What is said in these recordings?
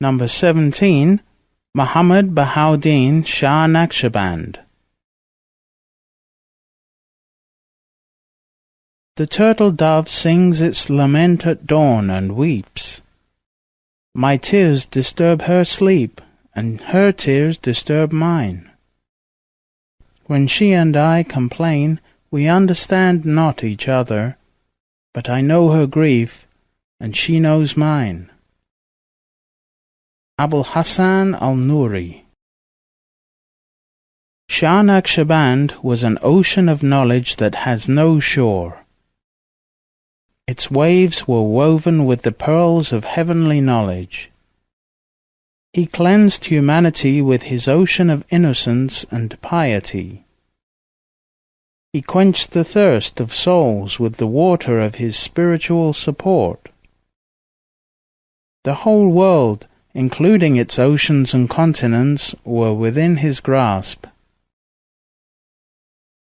Number 17. Muhammad Bahauddin Shah Naqshband. The turtle dove sings its lament at dawn and weeps. My tears disturb her sleep, and her tears disturb mine. When she and I complain, we understand not each other, but I know her grief, and she knows mine. Abul Hassan al-Nuri. Shah Naqshband was an ocean of knowledge that has no shore. Its waves were woven with the pearls of heavenly knowledge. He cleansed humanity with his ocean of innocence and piety. He quenched the thirst of souls with the water of his spiritual support. The whole world, including its oceans and continents, were within his grasp.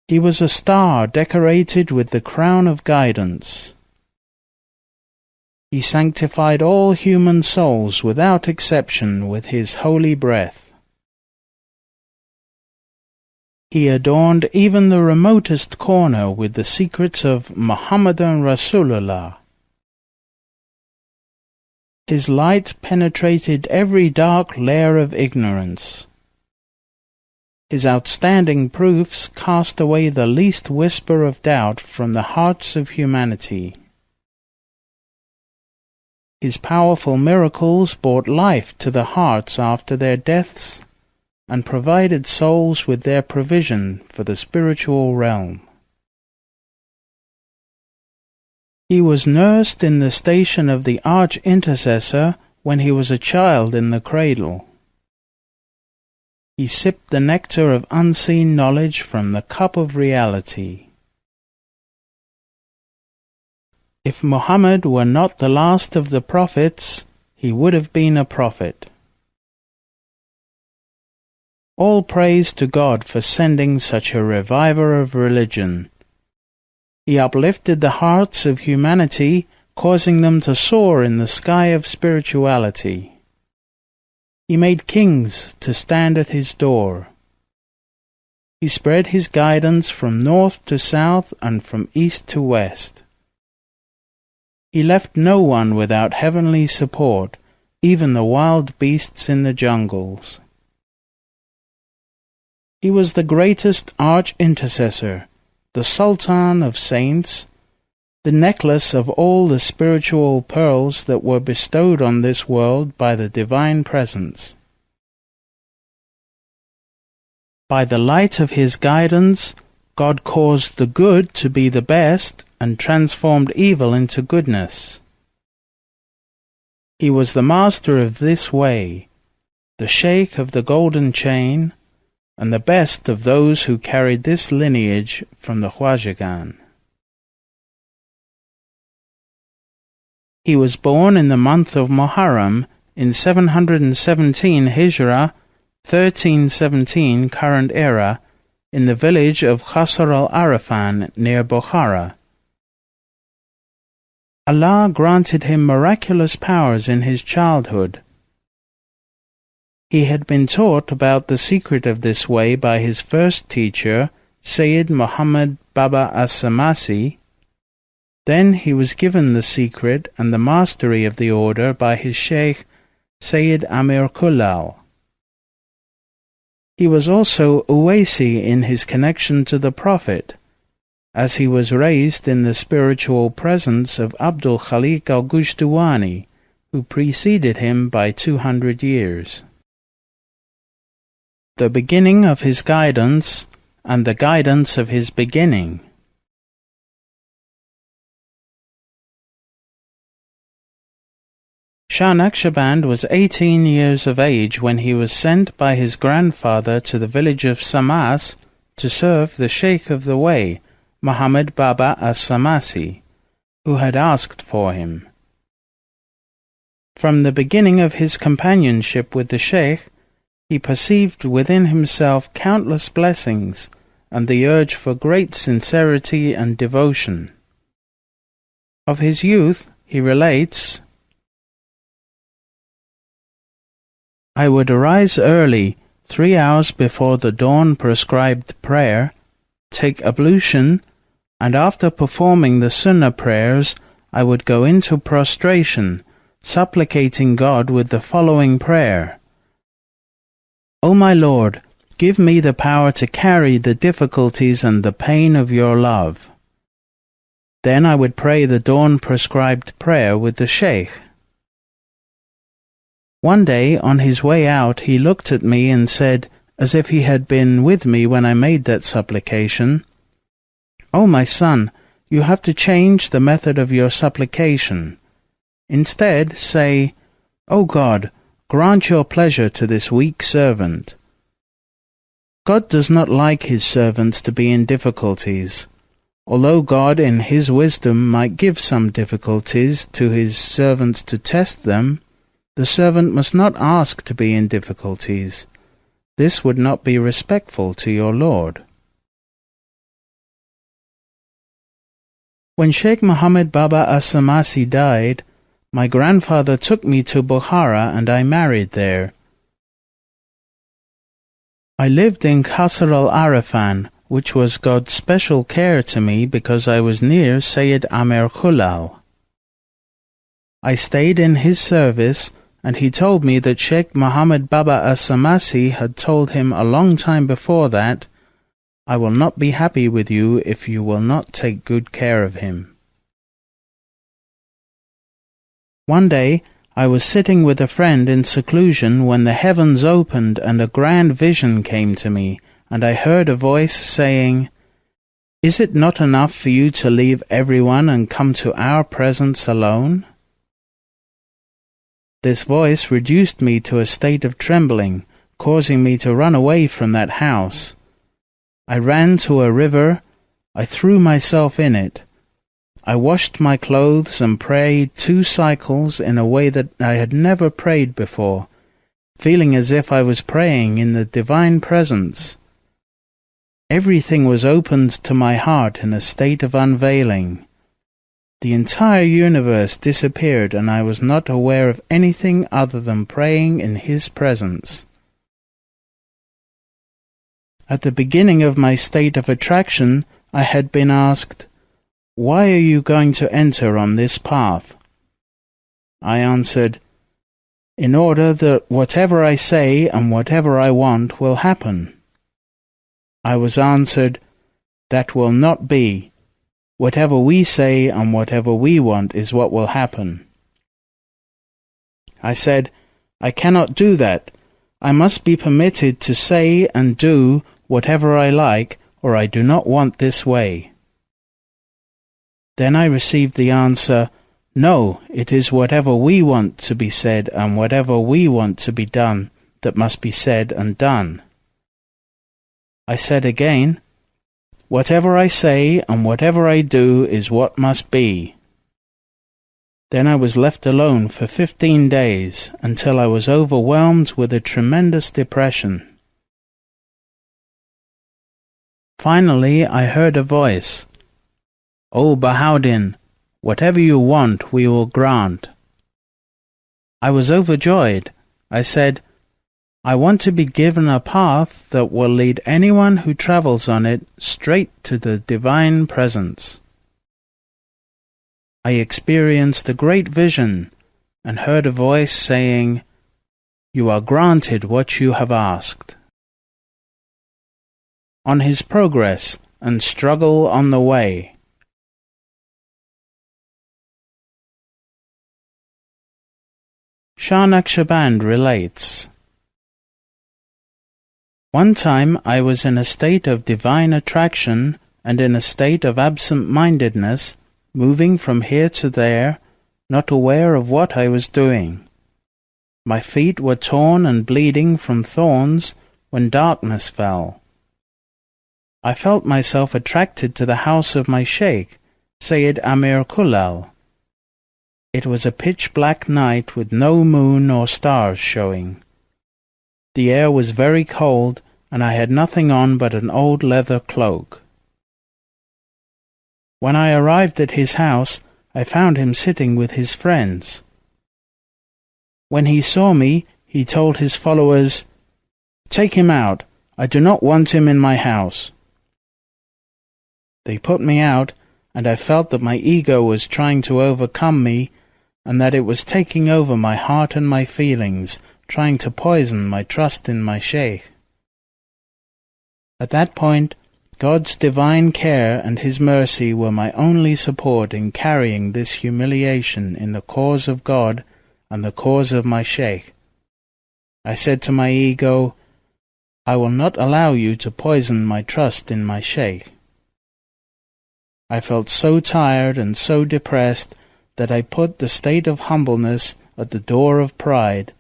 He was a star decorated with the crown of guidance. He sanctified all human souls without exception with his holy breath. He adorned even the remotest corner with the secrets of Muhammadan Rasulullah. His light penetrated every dark layer of ignorance. His outstanding proofs cast away the least whisper of doubt from the hearts of humanity. His powerful miracles brought life to the hearts after their deaths and provided souls with their provision for the spiritual realm. He was nursed in the station of the arch-intercessor when he was a child in the cradle. He sipped the nectar of unseen knowledge from the cup of reality. If Muhammad were not the last of the prophets, he would have been a prophet. All praise to God for sending such a reviver of religion. He uplifted the hearts of humanity, causing them to soar in the sky of spirituality. He made kings to stand at his door. He spread his guidance from north to south and from east to west. He left no one without heavenly support, even the wild beasts in the jungles. He was the greatest arch-intercessor, the Sultan of saints, the necklace of all the spiritual pearls that were bestowed on this world by the Divine Presence. By the light of his guidance, God caused the good to be the best and transformed evil into goodness. He was the master of this way, the Shaykh of the golden chain, and the best of those who carried this lineage from the Khwajagan. He was born in the month of Muharram in 717 Hijrah, 1317 current era, in the village of Qasr al-Arafan near Bukhara. Allah granted him miraculous powers in his childhood. He had been taught about the secret of this way by his first teacher, Sayyid Muhammad Baba as-Samasi. Then he was given the secret and the mastery of the order by his Shaykh, Sayyid Amir Kullal. He was also Uwaisi in his connection to the Prophet, as he was raised in the spiritual presence of Abdul Khaliq al-Gujduwani, who preceded him by 200 years. The beginning of his guidance and the guidance of his beginning. Shah Naqshband was 18 years of age when he was sent by his grandfather to the village of Samas to serve the Shaykh of the Way, Muhammad Baba as-Samasi, who had asked for him. From the beginning of his companionship with the Shaykh, he perceived within himself countless blessings and the urge for great sincerity and devotion. Of his youth he relates, I would arise early, 3 hours before the dawn prescribed prayer, take ablution, and after performing the sunnah prayers, I would go into prostration, supplicating God with the following prayer. O my Lord, give me the power to carry the difficulties and the pain of your love. Then I would pray the dawn prescribed prayer with the Shaykh. One day, on his way out, he looked at me and said, as if he had been with me when I made that supplication, "O my son, you have to change the method of your supplication. Instead, say, O God, grant your pleasure to this weak servant." God does not like his servants to be in difficulties. Although God in his wisdom might give some difficulties to his servants to test them, the servant must not ask to be in difficulties. This would not be respectful to your Lord. When Sheikh Muhammad Baba Asamasi died, my grandfather took me to Bukhara and I married there. I lived in Qasr al-Arifan, which was God's special care to me because I was near Sayyid Amir Khulal. I stayed in his service, and he told me that Sheikh Muhammad Baba Asamasi had told him a long time before that, "I will not be happy with you if you will not take good care of him." One day, I was sitting with a friend in seclusion when the heavens opened and a grand vision came to me, and I heard a voice saying, "Is it not enough for you to leave everyone and come to our presence alone?" This voice reduced me to a state of trembling, causing me to run away from that house. I ran to a river, I threw myself in it. I washed my clothes and prayed 2 cycles in a way that I had never prayed before, feeling as if I was praying in the divine presence. Everything was opened to my heart in a state of unveiling. The entire universe disappeared and I was not aware of anything other than praying in His presence. At the beginning of my state of attraction, I had been asked, "Why are you going to enter on this path?" I answered, "In order that whatever I say and whatever I want will happen." I was answered, "That will not be. Whatever we say and whatever we want is what will happen." I said, "I cannot do that. I must be permitted to say and do whatever I like, or I do not want this way." Then I received the answer, "No, it is whatever we want to be said and whatever we want to be done that must be said and done." I said again, "Whatever I say and whatever I do is what must be." Then I was left alone for 15 days until I was overwhelmed with a tremendous depression. Finally, I heard a voice, "O Bahauddin, whatever you want we will grant." I was overjoyed. I said, "I want to be given a path that will lead anyone who travels on it straight to the divine presence." I experienced a great vision and heard a voice saying, "You are granted what you have asked." On his progress and struggle on the way. Shah Naqshband relates, "One time I was in a state of divine attraction and in a state of absent-mindedness, moving from here to there, not aware of what I was doing. My feet were torn and bleeding from thorns when darkness fell. I felt myself attracted to the house of my Shaykh, Sayyid Amir Khulal. It was a pitch-black night with no moon or stars showing. The air was very cold, and I had nothing on but an old leather cloak. When I arrived at his house, I found him sitting with his friends. When he saw me, he told his followers, "Take him out. I do not want him in my house." They put me out, and I felt that my ego was trying to overcome me, and that it was taking over my heart and my feelings, trying to poison my trust in my Shaykh. At that point, God's divine care and His mercy were my only support in carrying this humiliation in the cause of God and the cause of my Shaykh. I said to my ego, "I will not allow you to poison my trust in my Shaykh." I felt so tired and so depressed that I put the state of humbleness at the door of pride,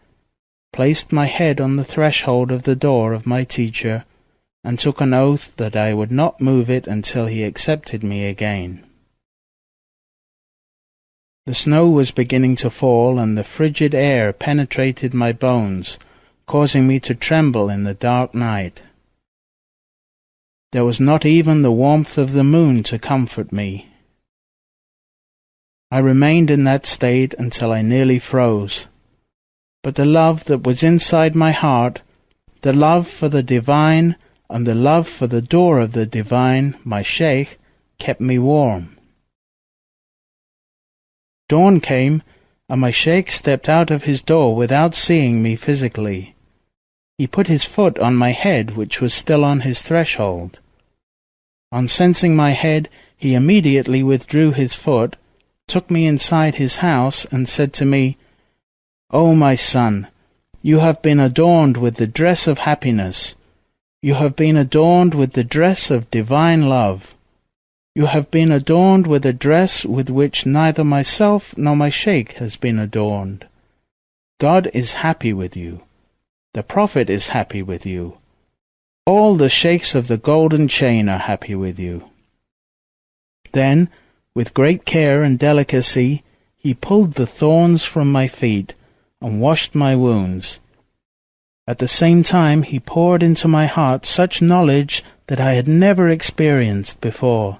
placed my head on the threshold of the door of my teacher, and took an oath that I would not move it until he accepted me again. The snow was beginning to fall, and the frigid air penetrated my bones, causing me to tremble in the dark night. There was not even the warmth of the moon to comfort me. I remained in that state until I nearly froze. But the love that was inside my heart, the love for the divine and the love for the door of the divine, my Shaykh, kept me warm. Dawn came, and my Shaykh stepped out of his door without seeing me physically. He put his foot on my head, which was still on his threshold. On sensing my head, he immediately withdrew his foot, took me inside his house, and said to me, "O my son, you have been adorned with the dress of happiness. You have been adorned with the dress of divine love. You have been adorned with a dress with which neither myself nor my Shaykh has been adorned. God is happy with you. The Prophet is happy with you. All the Shaykhs of the golden chain are happy with you." Then, with great care and delicacy, he pulled the thorns from my feet and washed my wounds. At the same time, he poured into my heart such knowledge that I had never experienced before.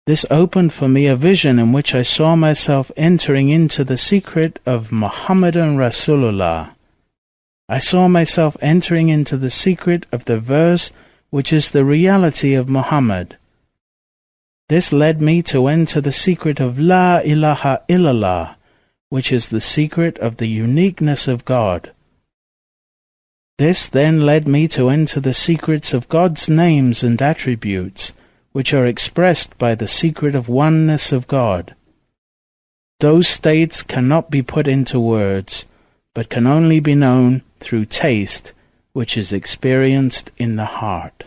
This opened for me a vision in which I saw myself entering into the secret of Muhammadan Rasulullah. I saw myself entering into the secret of the verse which is the reality of Muhammad. This led me to enter the secret of La ilaha illallah, which is the secret of the uniqueness of God. This then led me to enter the secrets of God's names and attributes, which are expressed by the secret of oneness of God. Those states cannot be put into words, but can only be known through taste, which is experienced in the heart.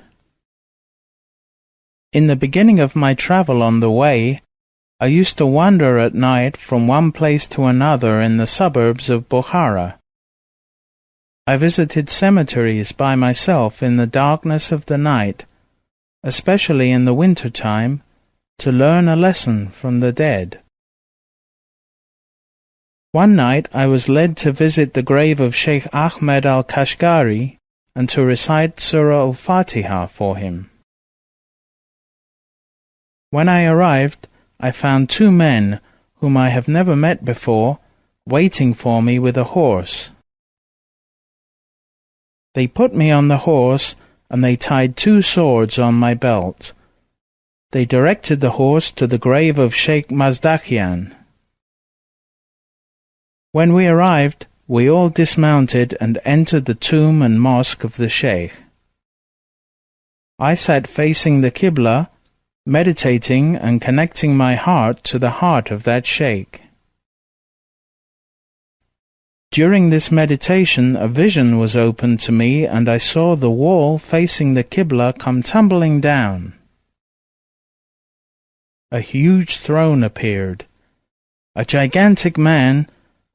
In the beginning of my travel on the way, I used to wander at night from one place to another in the suburbs of Bukhara. I visited cemeteries by myself in the darkness of the night, especially in the winter time, to learn a lesson from the dead. One night I was led to visit the grave of Shaykh Ahmed al-Kashgari and to recite Surah al-Fatiha for him. When I arrived, I found two men, whom I have never met before, waiting for me with a horse. They put me on the horse, and they tied two swords on my belt. They directed the horse to the grave of Shaykh Mazdakian. When we arrived, we all dismounted and entered the tomb and mosque of the Shaykh. I sat facing the Qibla, meditating and connecting my heart to the heart of that Shaykh. During this meditation, a vision was opened to me, and I saw the wall facing the Qibla come tumbling down. A huge throne appeared. A gigantic man,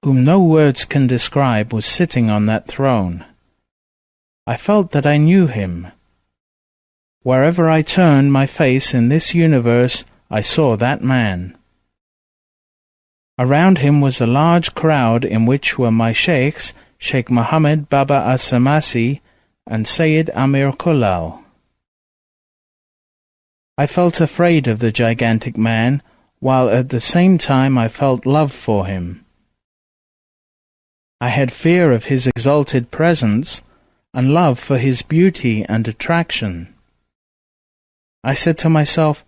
whom no words can describe, was sitting on that throne. I felt that I knew him. Wherever I turned my face in this universe, I saw that man. Around him was a large crowd in which were my sheikhs, Sheikh Muhammad Baba As-Samasi and Sayyid Amir Kullal. I felt afraid of the gigantic man, while at the same time I felt love for him. I had fear of his exalted presence and love for his beauty and attraction. I said to myself,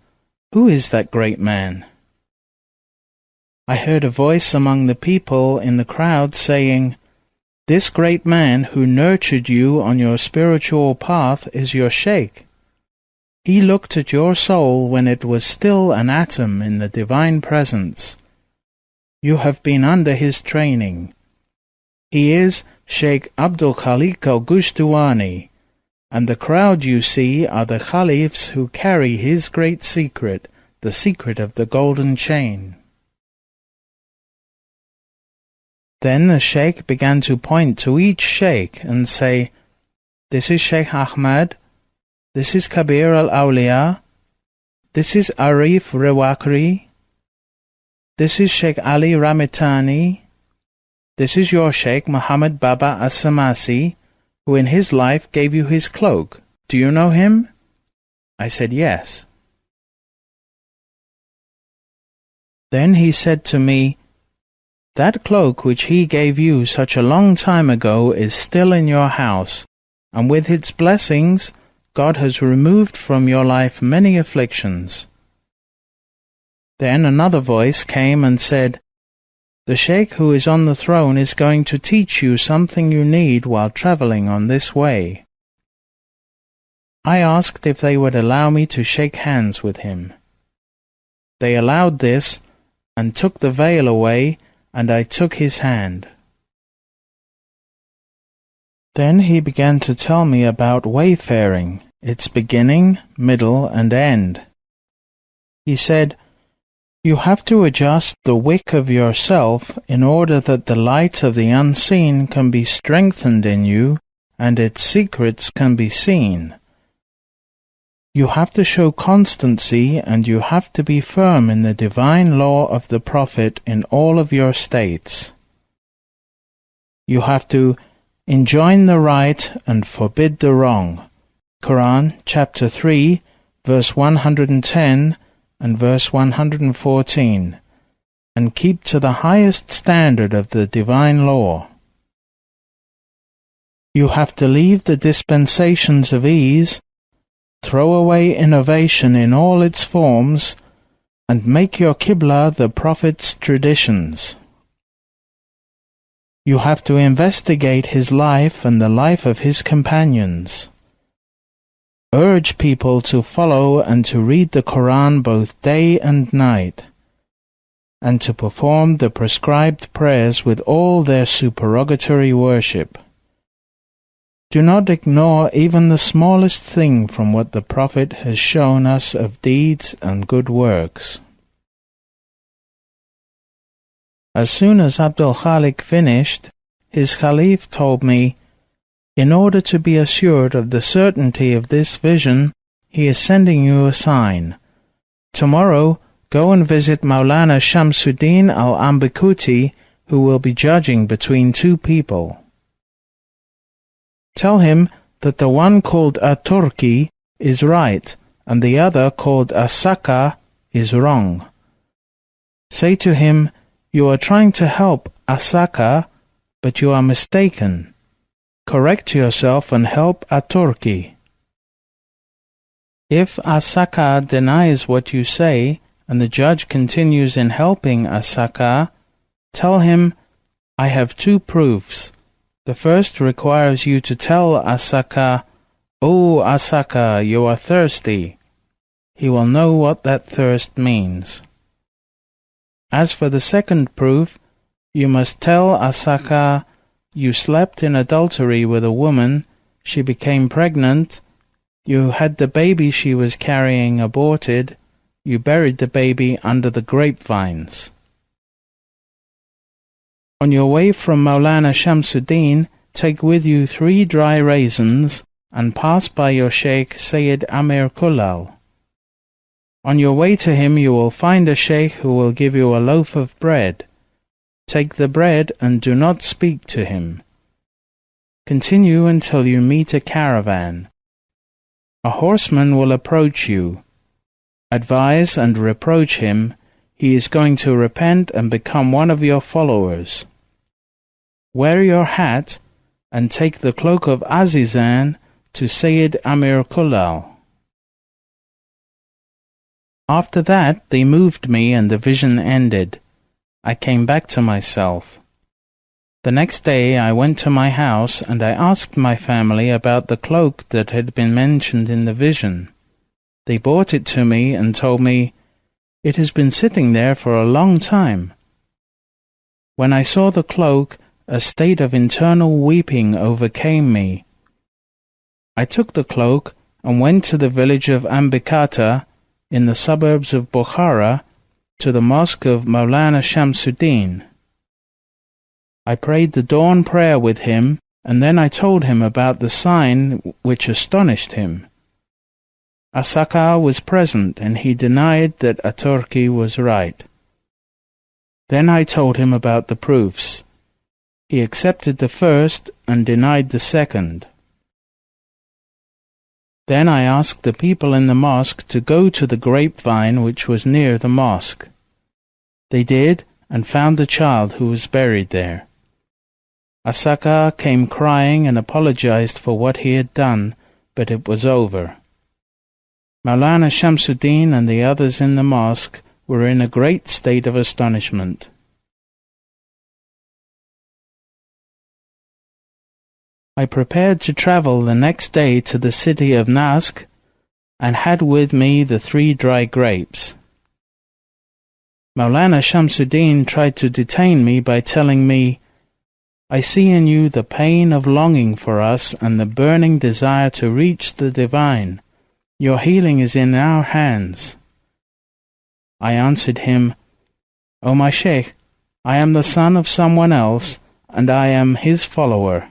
"Who is that great man?" I heard a voice among the people in the crowd saying, "This great man who nurtured you on your spiritual path is your Shaykh. He looked at your soul when it was still an atom in the divine presence. You have been under his training. He is Shaykh Abdul Khalik al-Gushtawani, and the crowd you see are the Khalifs who carry his great secret, the secret of the golden chain." Then the Shaykh began to point to each Shaykh and say, "This is Shaykh Ahmad, this is Kabir al-Awliya, this is Arif Rewakri, this is Shaykh Ali Ramitani, this is your Shaykh Muhammad Baba As-Samasi, who in his life gave you his cloak. Do you know him?" I said, "Yes." Then he said to me, "That cloak which he gave you such a long time ago is still in your house, and with its blessings God has removed from your life many afflictions." Then another voice came and said, "The Shaykh who is on the throne is going to teach you something you need while traveling on this way." I asked if they would allow me to shake hands with him. They allowed this and took the veil away, and I took his hand. Then he began to tell me about wayfaring, its beginning, middle, and end. He said, "You have to adjust the wick of yourself in order that the light of the unseen can be strengthened in you and its secrets can be seen. You have to show constancy, and you have to be firm in the divine law of the Prophet in all of your states. You have to enjoin the right and forbid the wrong." Quran chapter 3, verse 110 and verse 114, and keep to the highest standard of the divine law. You have to leave the dispensations of ease, throw away innovation in all its forms, and make your Qibla the Prophet's traditions. You have to investigate his life and the life of his companions. Urge people to follow and to read the Quran both day and night, and to perform the prescribed prayers with all their supererogatory worship. Do not ignore even the smallest thing from what the Prophet has shown us of deeds and good works. As soon as Abdul Khalik finished, his Khalif told me, "In order to be assured of the certainty of this vision, he is sending you a sign. Tomorrow, go and visit Mawlana Shamsuddin al-Ambikuti, who will be judging between two people. Tell him that the one called At-Turki is right, and the other called Asaka is wrong. Say to him, you are trying to help Asaka, but you are mistaken. Correct yourself and help At-Turki. If Asaka denies what you say, and the judge continues in helping Asaka, tell him, I have two proofs. The first requires you to tell Asaka, "Oh, Asaka, you are thirsty." He will know what that thirst means. As for the second proof, you must tell Asaka, you slept in adultery with a woman, she became pregnant, you had the baby she was carrying aborted, you buried the baby under the grapevines. On your way from Mawlana Shamsuddin, take with you 3 dry raisins and pass by your Shaykh Sayyid Amir Kullal. On your way to him you will find a Shaykh who will give you a loaf of bread. Take the bread and do not speak to him. Continue until you meet a caravan. A horseman will approach you. Advise and reproach him. He is going to repent and become one of your followers. wear your hat and take the cloak of Azizan to Sayyid Amir Kullal. After that, they moved me and the vision ended. I came back to myself. The next day I went to my house and I asked my family about the cloak that had been mentioned in the vision. They brought it to me and told me, "It has been sitting there for a long time." When I saw the cloak, a state of internal weeping overcame me. I took the cloak and went to the village of Ambikata in the suburbs of Bukhara to the mosque of Mawlana Shamsuddin. I prayed the dawn prayer with him, and then I told him about the sign which astonished him. Asaka was present, and he denied that Aturki was right. Then I told him about the proofs. He accepted the first and denied the second. Then I asked the people in the mosque to go to the grapevine which was near the mosque. They did, and found the child who was buried there. Asaka came crying and apologized for what he had done, but it was over. Mawlana Shamsuddin and the others in the mosque were in a great state of astonishment. I prepared to travel the next day to the city of Nask and had with me the 3 dry grapes. Mawlana Shamsuddin tried to detain me by telling me, "I see in you the pain of longing for us and the burning desire to reach the divine. Your healing is in our hands." I answered him, "O my Shaykh, I am the son of someone else, and I am his follower.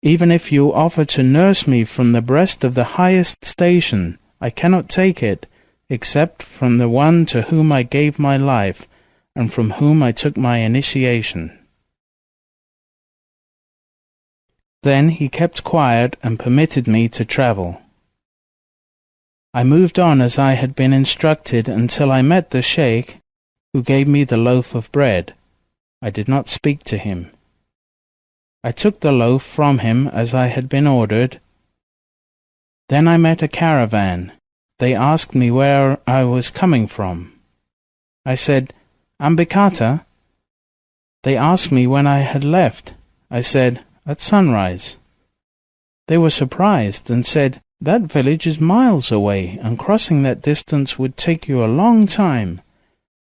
Even if you offer to nurse me from the breast of the highest station, I cannot take it, except from the one to whom I gave my life, and from whom I took my initiation." Then he kept quiet and permitted me to travel. I moved on as I had been instructed until I met the Shaykh, who gave me the loaf of bread. I did not speak to him. I took the loaf from him as I had been ordered. Then I met a caravan. They asked me where I was coming from. I said, "Ambikata." They asked me when I had left. I said, "At sunrise." They were surprised and said, "That village is miles away, and crossing that distance would take you a long time.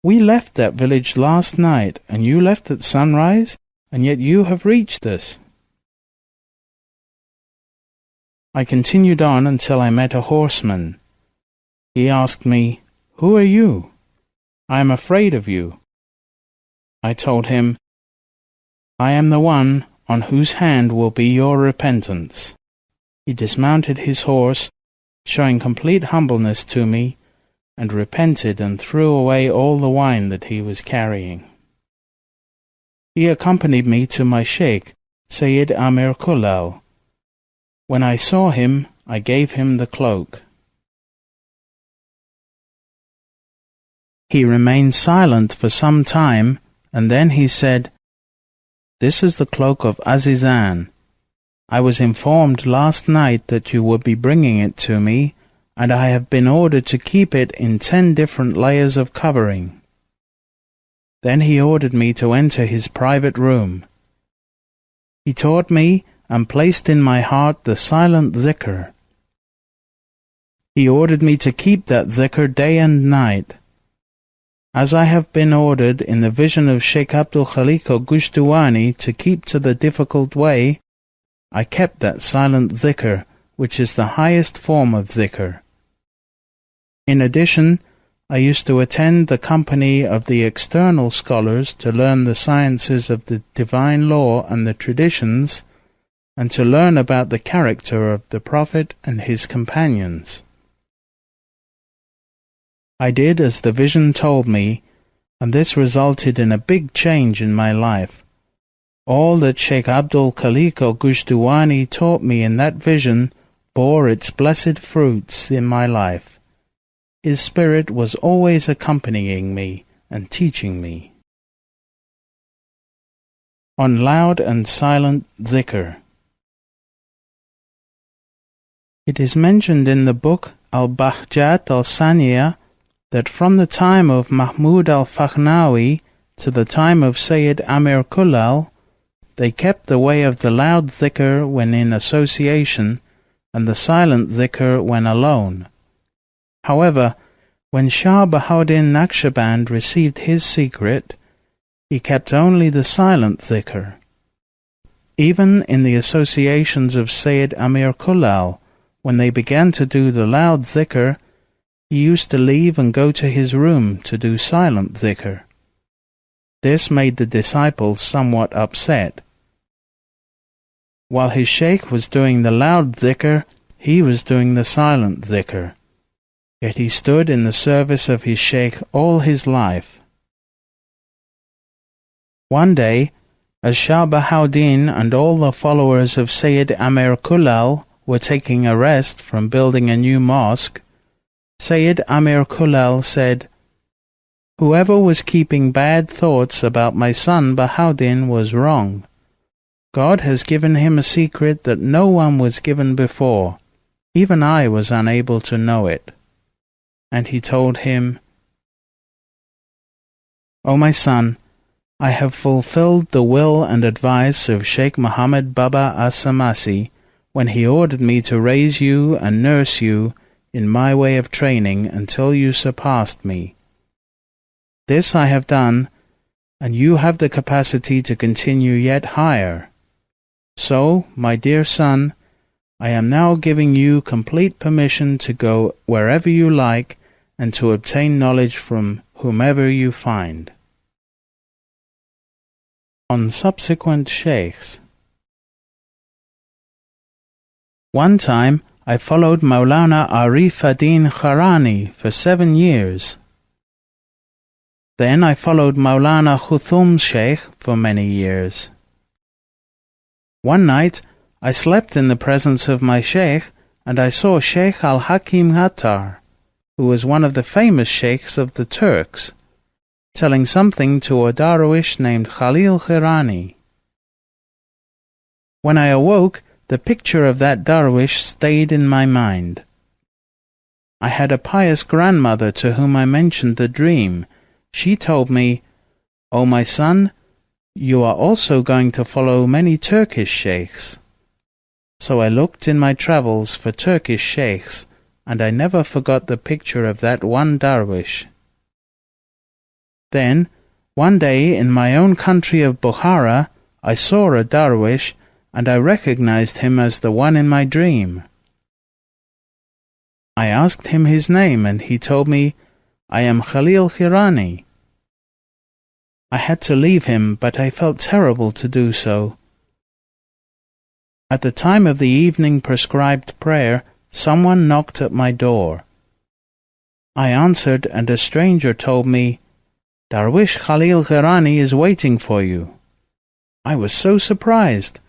We left that village last night, and you left at sunrise, and yet you have reached us." I continued on until I met a horseman. He asked me, "Who are you? I am afraid of you." I told him, "I am the one on whose hand will be your repentance." He dismounted his horse, showing complete humbleness to me, and repented and threw away all the wine that he was carrying. He accompanied me to my Shaykh, Sayyid Amir Kullal. When I saw him, I gave him the cloak. He remained silent for some time, and then he said, "This is the cloak of Azizan. I was informed last night that you would be bringing it to me, and I have been ordered to keep it in 10 different layers of covering." Then he ordered me to enter his private room. He taught me and placed in my heart the silent zikr. He ordered me to keep that zikr day and night. As I have been ordered in the vision of Shaykh Abdul Khalik al-Gushtuwani to keep to the difficult way, I kept that silent zikr, which is the highest form of zikr. In addition, I used to attend the company of the external scholars to learn the sciences of the divine law and the traditions, and to learn about the character of the Prophet and his companions. I did as the vision told me, and this resulted in a big change in my life. All that Shaykh Abdul Khalik al-Gushtuwani taught me in that vision bore its blessed fruits in my life. His spirit was always accompanying me and teaching me. on loud and silent dhikr. It is mentioned in the book Al-Bahjat al-Saniya that from the time of Mahmud al-Fakhnawi to the time of Sayyid Amir Kullal, they kept the way of the loud dhikr when in association and the silent dhikr when alone. However, when Shah Bahauddin Naqshband received his secret, he kept only the silent dhikr. Even in the associations of Sayyid Amir Kullal, when they began to do the loud dhikr, he used to leave and go to his room to do silent dhikr. This made the disciples somewhat upset. While his Shaykh was doing the loud dhikr, he was doing the silent dhikr. Yet he stood in the service of his Shaykh all his life. One day, as Shah Bahauddin and all the followers of Sayyid Amir Kullal were taking a rest from building a new mosque, Sayyid Amir Kullal said, "Whoever was keeping bad thoughts about my son Bahauddin was wrong. God has given him a secret that no one was given before. Even I was unable to know it." And he told him, "O my son, I have fulfilled the will and advice of Shaykh Muhammad Baba as-Samasi when he ordered me to raise you and nurse you in my way of training until you surpassed me. This I have done, and you have the capacity to continue yet higher. So, my dear son, I am now giving you complete permission to go wherever you like and to obtain knowledge from whomever you find." On subsequent Shaykhs. One time I followed Mawlana Arif-ad-Din Kharani for 7 years. Then I followed Mawlana Khuthum's Shaykh for many years. One night I slept in the presence of my Shaykh, and I saw Shaykh al-Hakim Attar, who was one of the famous Shaykhs of the Turks, telling something to a Darwish named Khalil Khirani. When I awoke, the picture of that Darwish stayed in my mind. I had a pious grandmother to whom I mentioned the dream. She told me, "O my son, you are also going to follow many Turkish Shaykhs." So I looked in my travels for Turkish Shaykhs, and I never forgot the picture of that one Darwish. Then, one day in my own country of Bukhara, I saw a Darwish, and I recognized him as the one in my dream. I asked him his name, and he told me, "I am Khalil Khirani." I had to leave him, but I felt terrible to do so. At the time of the evening prescribed prayer, someone knocked at my door. I answered, and a stranger told me, "Darwish Khalil Khirani is waiting for you." I was so surprised.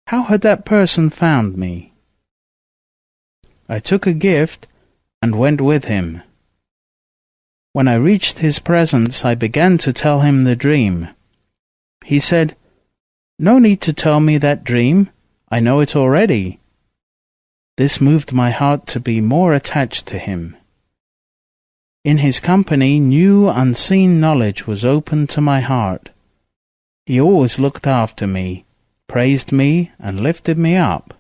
How had that person found me? I took a gift and went with him. When I reached his presence, I began to tell him the dream. He said, "No need to tell me that dream. I know it already." This moved my heart to be more attached to him. In his company, new unseen knowledge was opened to my heart. He always looked after me, praised me, and lifted me up.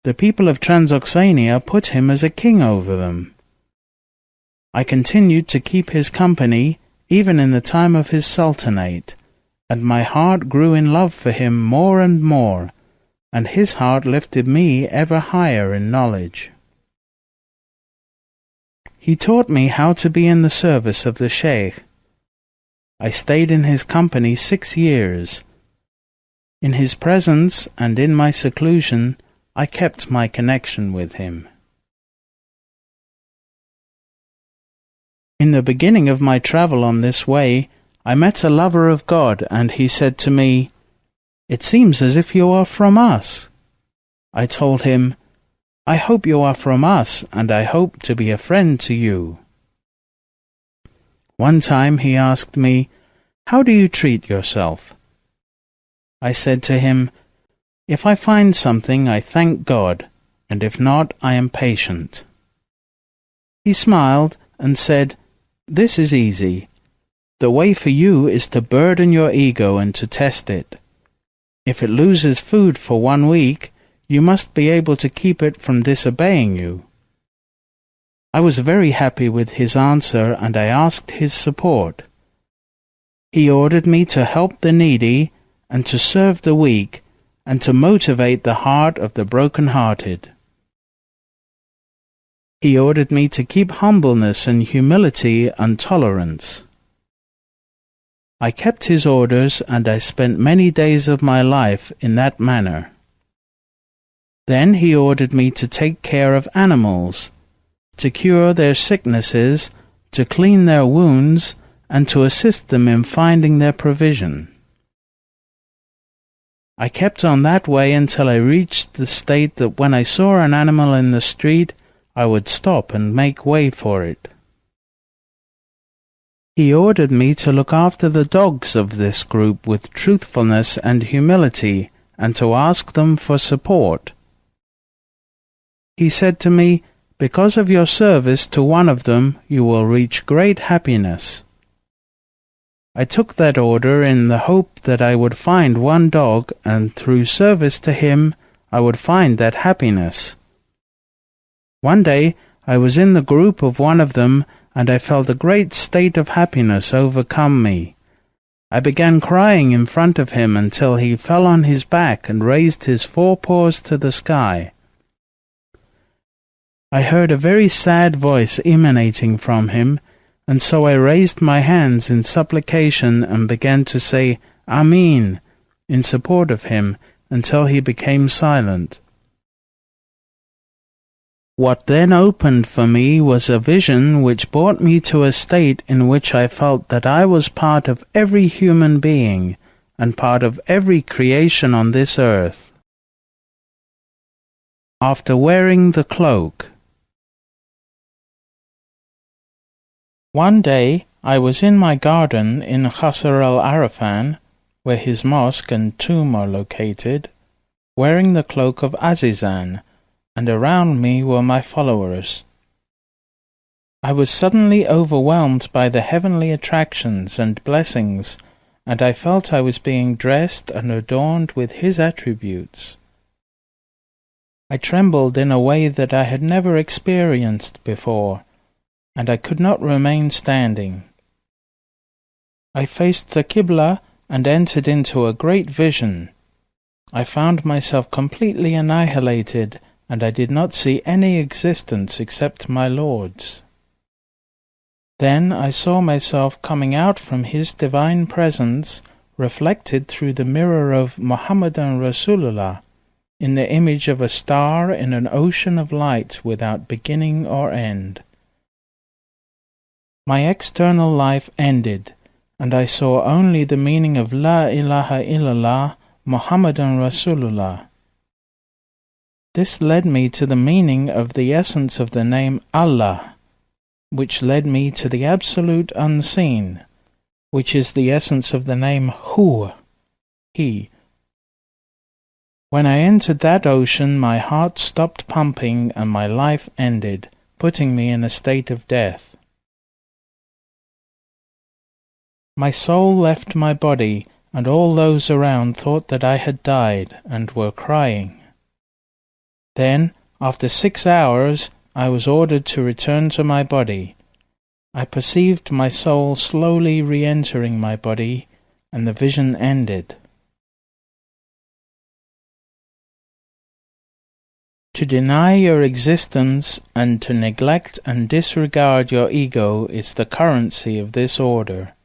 The people of Transoxania put him as a king over them. I continued to keep his company even in the time of his sultanate, and my heart grew in love for him more and more, and his heart lifted me ever higher in knowledge. He taught me how to be in the service of the Shaykh. I stayed in his company 6 years. In his presence and in my seclusion, I kept my connection with him. In the beginning of my travel on this way, I met a lover of God, and he said to me, "It seems as if you are from us." I told him, "I hope you are from us, and I hope to be a friend to you." One time he asked me, "How do you treat yourself?" I said to him, "If I find something, I thank God, and if not, I am patient." He smiled and said, "This is easy. The way for you is to burden your ego and to test it. If it loses food for 1 week, you must be able to keep it from disobeying you." I was very happy with his answer, and I asked his support. He ordered me to help the needy, and to serve the weak, and to motivate the heart of the broken-hearted. He ordered me to keep humbleness and humility and tolerance. I kept his orders, and I spent many days of my life in that manner. Then he ordered me to take care of animals, to cure their sicknesses, to clean their wounds, and to assist them in finding their provision. I kept on that way until I reached the state that when I saw an animal in the street, I would stop and make way for it. He ordered me to look after the dogs of this group with truthfulness and humility, and to ask them for support. He said to me, "Because of your service to one of them, you will reach great happiness." I took that order in the hope that I would find one dog, and through service to him I would find that happiness. One day I was in the group of one of them, and I felt a great state of happiness overcome me. I began crying in front of him until he fell on his back and raised his 4 paws to the sky. I heard a very sad voice emanating from him, and so I raised my hands in supplication and began to say Ameen in support of him until he became silent. What then opened for me was a vision which brought me to a state in which I felt that I was part of every human being and part of every creation on this earth. After wearing the cloak. One day I was in my garden in Qasr al-Arafan, where his mosque and tomb are located, wearing the cloak of Azizan, and around me were my followers. I was suddenly overwhelmed by the heavenly attractions and blessings, and I felt I was being dressed and adorned with his attributes. I trembled in a way that I had never experienced before, and I could not remain standing. I faced the Qibla and entered into a great vision. I found myself completely annihilated, and I did not see any existence except my Lord's. Then I saw myself coming out from his divine presence, reflected through the mirror of Muhammadan Rasulullah, in the image of a star in an ocean of light without beginning or end. My external life ended, and I saw only the meaning of La ilaha illallah Muhammadan Rasulullah. This led me to the meaning of the essence of the name Allah, which led me to the absolute unseen, which is the essence of the name Hu, He. When I entered that ocean, my heart stopped pumping and my life ended, putting me in a state of death. My soul left my body, and all those around thought that I had died, and were crying. Then, after 6 hours, I was ordered to return to my body. I perceived my soul slowly re-entering my body, and the vision ended. To deny your existence and to neglect and disregard your ego is the currency of this order.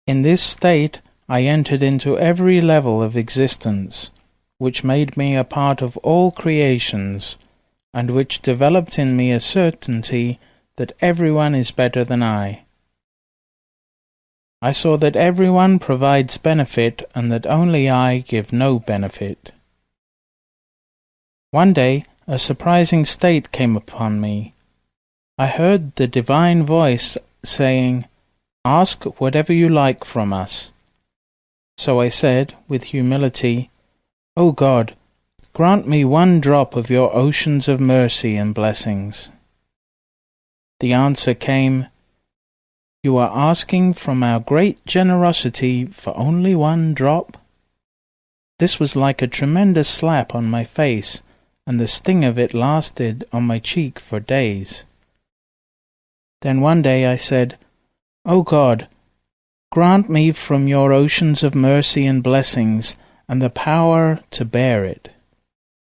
In this state, I entered into every level of existence, which made me a part of all creations, and which developed in me a certainty that everyone is better than I. I saw that everyone provides benefit and that only I give no benefit. One day, a surprising state came upon me. I heard the divine voice saying, "Ask whatever you like from us." So I said, with humility, O God, grant me one drop of your oceans of mercy and blessings. The answer came, You are asking from our great generosity for only one drop? This was like a tremendous slap on my face, and the sting of it lasted on my cheek for days. Then one day I said, O God, grant me from your oceans of mercy and blessings and the power to bear it.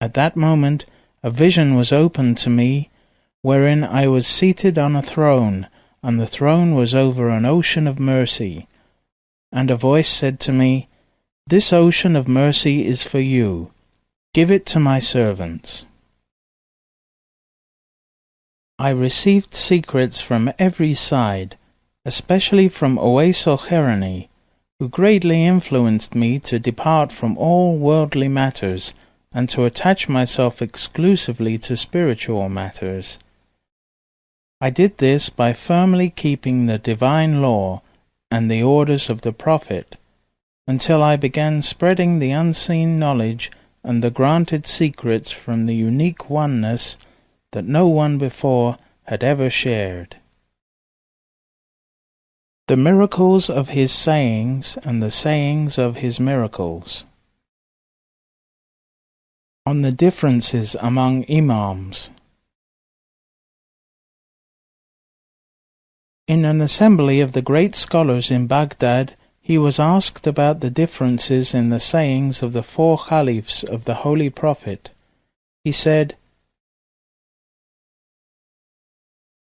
At that moment a vision was opened to me, wherein I was seated on a throne, and the throne was over an ocean of mercy. And a voice said to me, This ocean of mercy is for you. Give it to my servants. I received secrets from every side, especially from Uwais al-Qarni, who greatly influenced me to depart from all worldly matters and to attach myself exclusively to spiritual matters. I did this by firmly keeping the divine law and the orders of the Prophet, until I began spreading the unseen knowledge and the granted secrets from the unique oneness that no one before had ever shared. The miracles of his sayings and the sayings of his miracles. On the differences among Imams. In an assembly of the great scholars in Baghdad, he was asked about the differences in the sayings of the 4 Caliphs of the Holy Prophet. He said,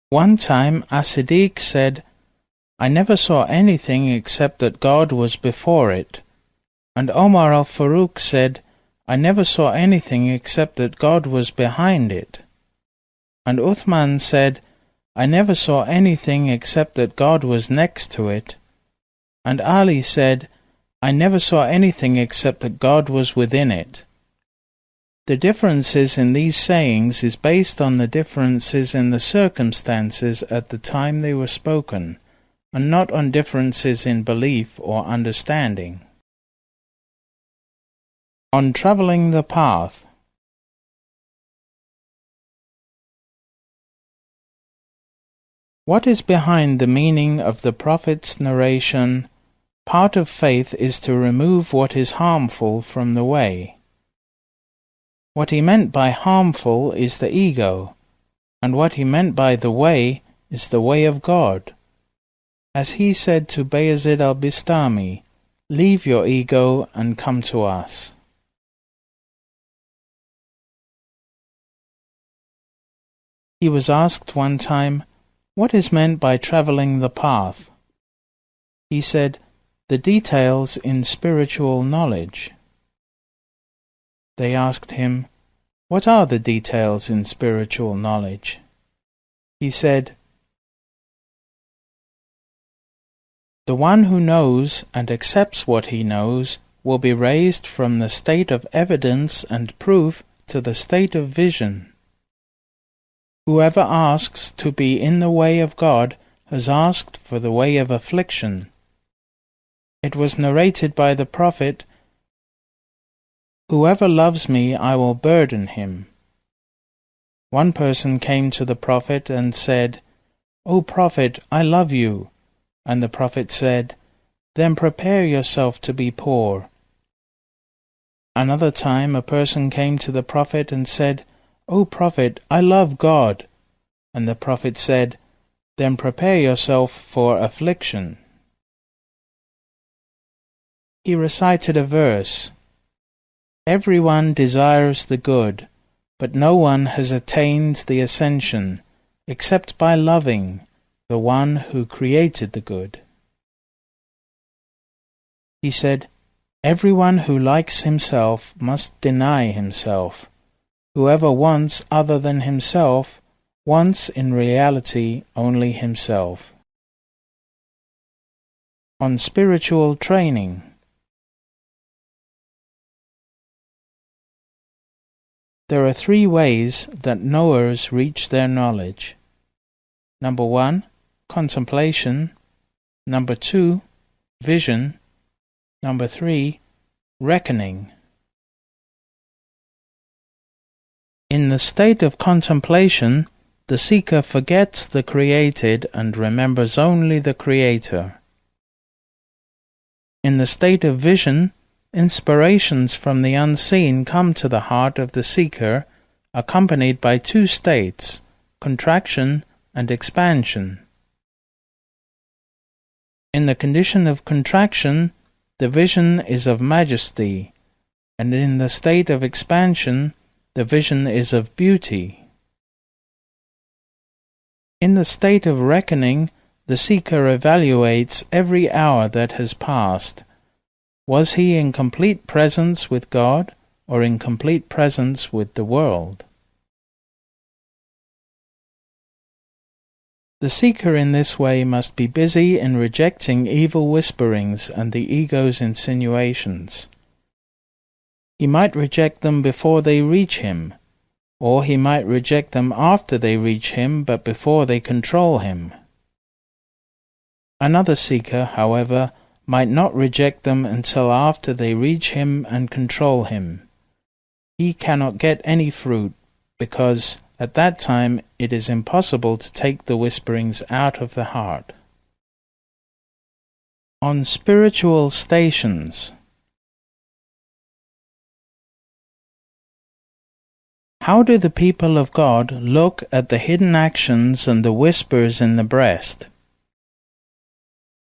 One time As-Siddiq said, I never saw anything except that God was before it. And Omar al-Faruq said, I never saw anything except that God was behind it. And Uthman said, I never saw anything except that God was next to it. And Ali said, I never saw anything except that God was within it. The differences in these sayings is based on the differences in the circumstances at the time they were spoken, and not on differences in belief or understanding. On traveling the path. What is behind the meaning of the Prophet's narration, Part of faith is to remove what is harmful from the way? What he meant by harmful is the ego, and what he meant by the way is the way of God. As he said to Bayezid al-Bistami, Leave your ego and come to us. He was asked one time, What is meant by traveling the path? He said, The details in spiritual knowledge. They asked him, What are the details in spiritual knowledge? He said, The one who knows and accepts what he knows will be raised from the state of evidence and proof to the state of vision. Whoever asks to be in the way of God has asked for the way of affliction. It was narrated by the Prophet, Whoever loves me, I will burden him. One person came to the Prophet and said, O Prophet, I love you. And the Prophet said, Then prepare yourself to be poor. Another time a person came to the Prophet and said, O Prophet, I love God. And the Prophet said, Then prepare yourself for affliction. He recited a verse, Everyone desires the good, but no one has attained the ascension, except by loving the one who created the good. He said, Everyone who likes himself must deny himself. Whoever wants other than himself wants in reality only himself. On spiritual training. There are 3 ways that knowers reach their knowledge. Number 1, contemplation. Number 2, vision. Number 3. Reckoning. In the state of contemplation, the seeker forgets the created and remembers only the Creator. In the state of vision, inspirations from the unseen come to the heart of the seeker, accompanied by two states, contraction and expansion. In the condition of contraction, the vision is of majesty, and in the state of expansion, the vision is of beauty. In the state of reckoning, the seeker evaluates every hour that has passed. Was he in complete presence with God, or in complete presence with the world? The seeker in this way must be busy in rejecting evil whisperings and the ego's insinuations. He might reject them before they reach him, or he might reject them after they reach him but before they control him. Another seeker, however, might not reject them until after they reach him and control him. He cannot get any fruit, because at that time it is impossible to take the whisperings out of the heart. On spiritual stations. How do the people of God look at the hidden actions and the whispers in the breast?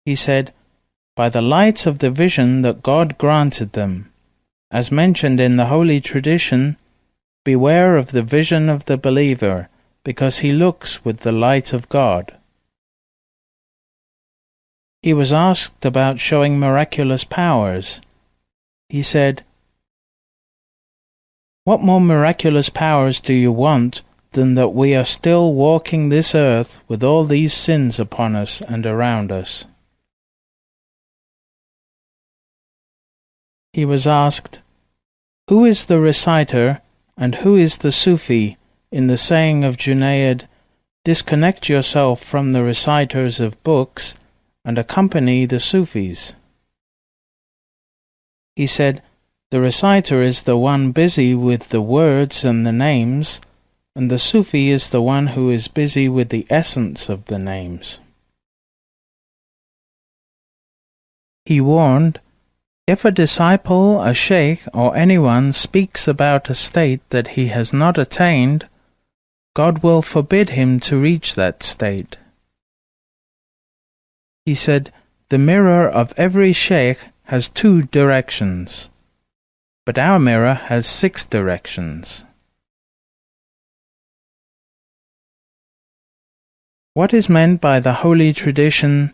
He said, by the light of the vision that God granted them. As mentioned in the holy tradition, beware of the vision of the believer, because he looks with the light of God. He was asked about showing miraculous powers. He said, what more miraculous powers do you want than that we are still walking this earth with all these sins upon us and around us? He was asked, who is the reciter and who is the Sufi in the saying of Junayd, disconnect yourself from the reciters of books and accompany the Sufis? He said, the reciter is the one busy with the words and the names, and the Sufi is the one who is busy with the essence of the names. He warned, if a disciple, a Shaykh, or anyone speaks about a state that he has not attained, God will forbid him to reach that state. He said, the mirror of every Shaykh has 2 directions, but our mirror has 6 directions. What is meant by the holy tradition,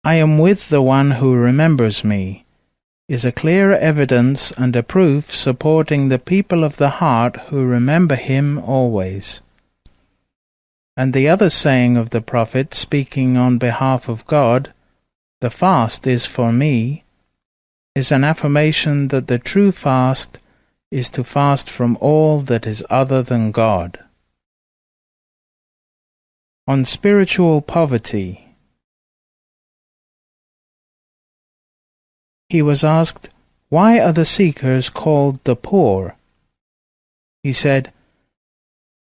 I am with the one who remembers me, is a clear evidence and a proof supporting the people of the heart who remember him always. And the other saying of the Prophet speaking on behalf of God, the fast is for me, is an affirmation that the true fast is to fast from all that is other than God. On spiritual poverty. He was asked, why are the seekers called the poor? He said,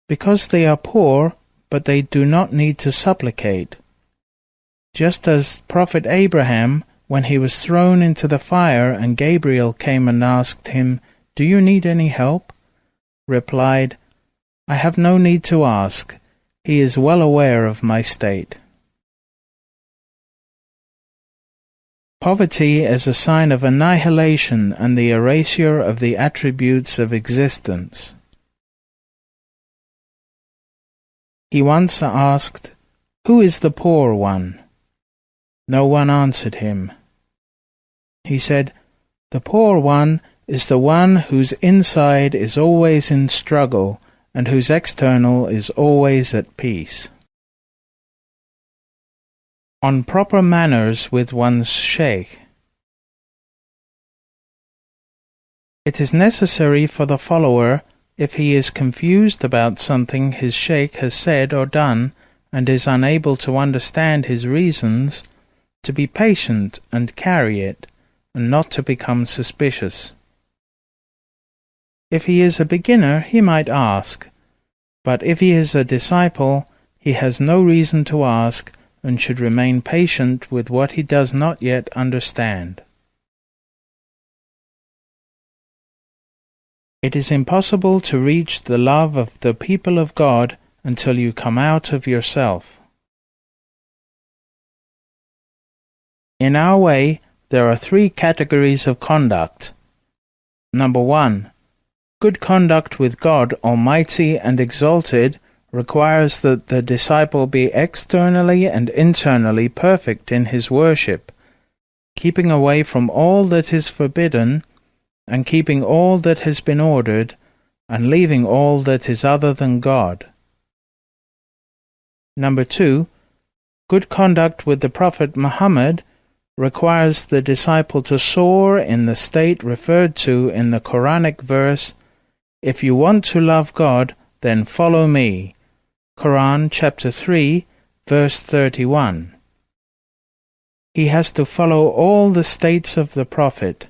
because they are poor, but they do not need to supplicate. Just as Prophet Abraham, when he was thrown into the fire and Gabriel came and asked him, do you need any help? Replied, I have no need to ask. He is well aware of my state. Poverty is a sign of annihilation and the erasure of the attributes of existence. He once asked, who is the poor one? No one answered him. He said, the poor one is the one whose inside is always in struggle and whose external is always at peace. On proper manners with one's Shaykh. It is necessary for the follower, if he is confused about something his Shaykh has said or done and is unable to understand his reasons, to be patient and carry it, and not to become suspicious. If he is a beginner, he might ask, but if he is a disciple, he has no reason to ask and should remain patient with what he does not yet understand. It is impossible to reach the love of the people of God until you come out of yourself. In our way, there are 3 categories of conduct. Number 1. Good conduct with God Almighty and Exalted requires that the disciple be externally and internally perfect in his worship, keeping away from all that is forbidden, and keeping all that has been ordered, and leaving all that is other than God. Number 2. Good conduct with the Prophet Muhammad requires the disciple to soar in the state referred to in the Quranic verse, "If you want to love God, then follow me." Quran chapter 3, verse 31. He has to follow all the states of the Prophet.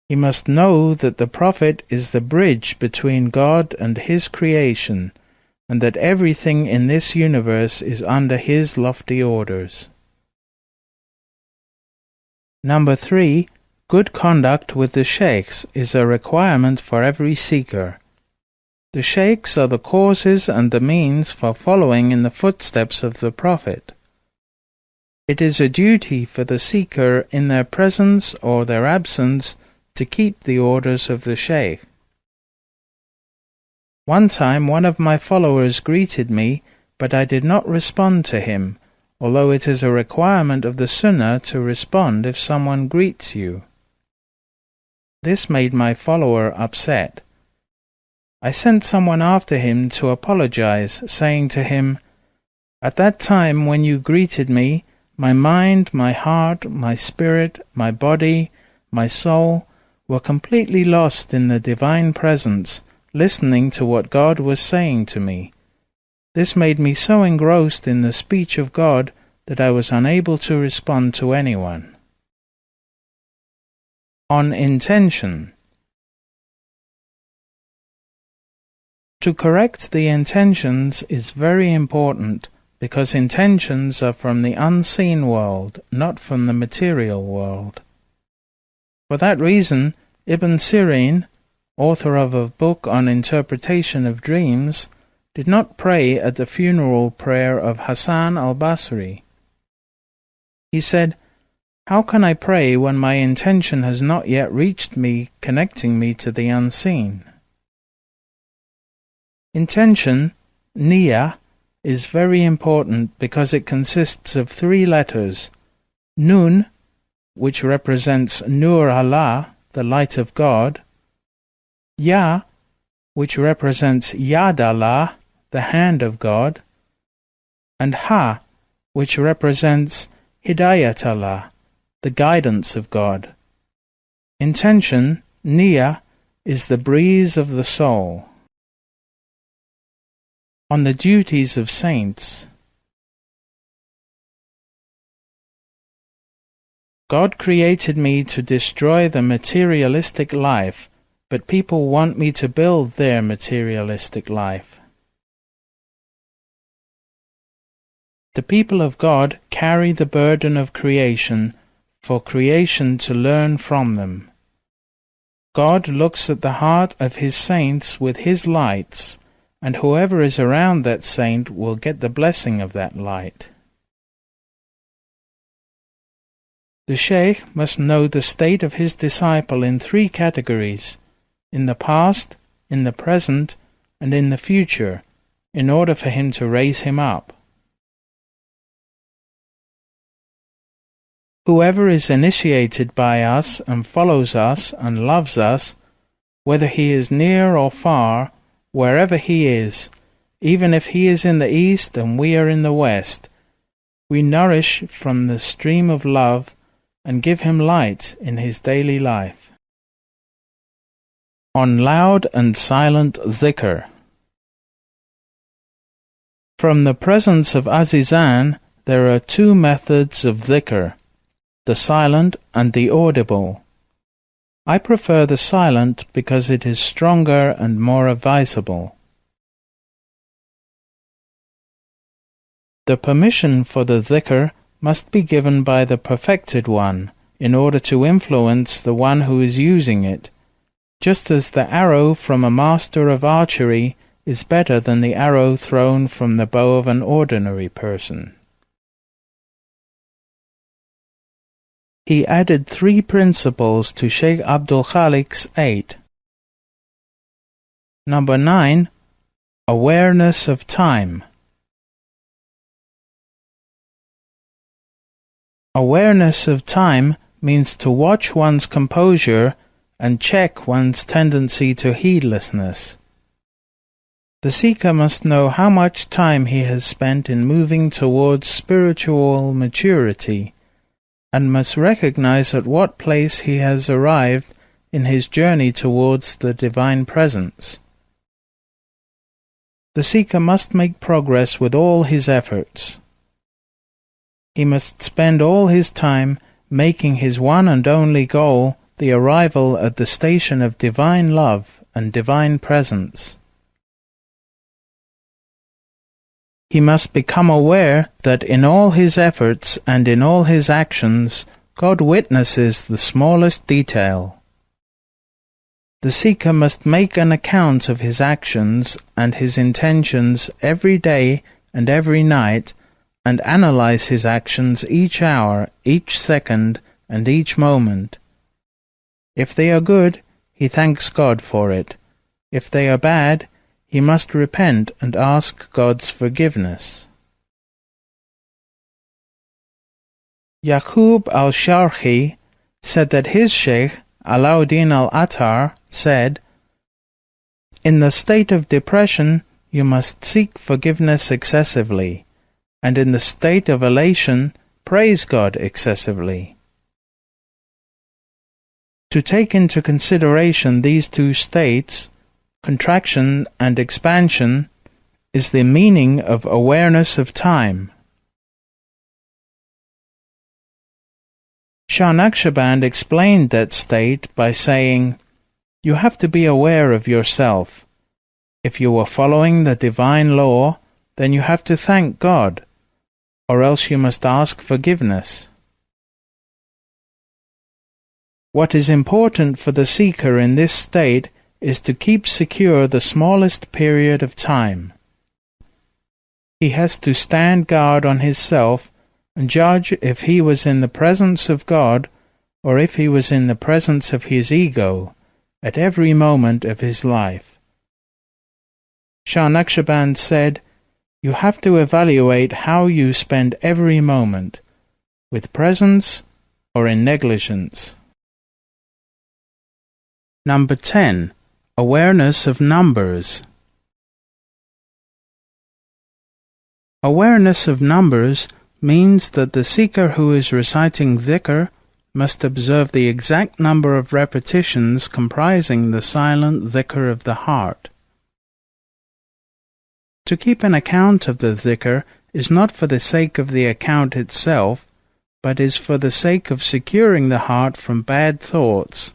He must know that the Prophet is the bridge between God and his creation, and that everything in this universe is under his lofty orders. Number 3. Good conduct with the Shaykhs is a requirement for every seeker. The Shaykhs are the causes and the means for following in the footsteps of the Prophet. It is a duty for the seeker in their presence or their absence to keep the orders of the Shaykh. One time one of my followers greeted me, but I did not respond to him, although it is a requirement of the Sunnah to respond if someone greets you. This made my follower upset. I sent someone after him to apologize, saying to him, "At that time when you greeted me, my mind, my heart, my spirit, my body, my soul were completely lost in the divine presence, listening to what God was saying to me. This made me so engrossed in the speech of God that I was unable to respond to anyone." On intention. To correct the intentions is very important because intentions are from the unseen world, not from the material world. For that reason, Ibn Sirin, author of a book on interpretation of dreams, did not pray at the funeral prayer of Hassan al-Basri. He said, "How can I pray when my intention has not yet reached me, connecting me to the unseen?" Intention, niyyah, is very important because it consists of 3 letters: Nun, which represents Nur Allah, the light of God; Ya, which represents Yad Allah, the hand of God; and Ha, which represents Hidayat Allah, the guidance of God. Intention, niyyah, is the breeze of the soul. On the duties of saints. God created me to destroy the materialistic life, but people want me to build their materialistic life. The people of God carry the burden of creation for creation to learn from them. God looks at the heart of his saints with his lights, and whoever is around that saint will get the blessing of that light. The Shaykh must know the state of his disciple in 3 categories: in the past, in the present, and in the future, in order for him to raise him up. Whoever is initiated by us and follows us and loves us, whether he is near or far, wherever he is, even if he is in the east and we are in the west, we nourish from the stream of love and give him light in his daily life. On loud and silent dhikr. From the presence of Azizan there are 2 methods of dhikr, the silent and the audible, I prefer the silent because it is stronger and more advisable. The permission for the dhikr must be given by the perfected one in order to influence the one who is using it, just as the arrow from a master of archery is better than the arrow thrown from the bow of an ordinary person. He added 3 principles to Shaykh Abdul Khaliq's 8. Number 9. Awareness of time. Awareness of time means to watch one's composure and check one's tendency to heedlessness. The seeker must know how much time he has spent in moving towards spiritual maturity, and must recognize at what place he has arrived in his journey towards the Divine Presence. The seeker must make progress with all his efforts. He must spend all his time making his one and only goal the arrival at the station of divine love and divine presence. He must become aware that in all his efforts and in all his actions, God witnesses the smallest detail. The seeker must make an account of his actions and his intentions every day and every night, and analyze his actions each hour, each second, and each moment. If they are good, he thanks God for it. If they are bad, he must repent and ask God's forgiveness. Yaqub al-Sharhi said that his Shaykh, Alauddin al-Attar, said, "In the state of depression, you must seek forgiveness excessively, and in the state of elation, praise God excessively." To take into consideration these 2 states, contraction and expansion, is the meaning of awareness of time. Shah Naqshband explained that state by saying, "You have to be aware of yourself. If you are following the divine law, then you have to thank God, or else you must ask forgiveness." What is important for the seeker in this state is to keep secure the smallest period of time. He has to stand guard on his self and judge if he was in the presence of God or if he was in the presence of his ego at every moment of his life. Shah Naqshband said, "You have to evaluate how you spend every moment, with presence or in negligence." Number 10. Awareness of numbers. Awareness of numbers means that the seeker who is reciting dhikr must observe the exact number of repetitions comprising the silent dhikr of the heart. To keep an account of the dhikr is not for the sake of the account itself, but is for the sake of securing the heart from bad thoughts,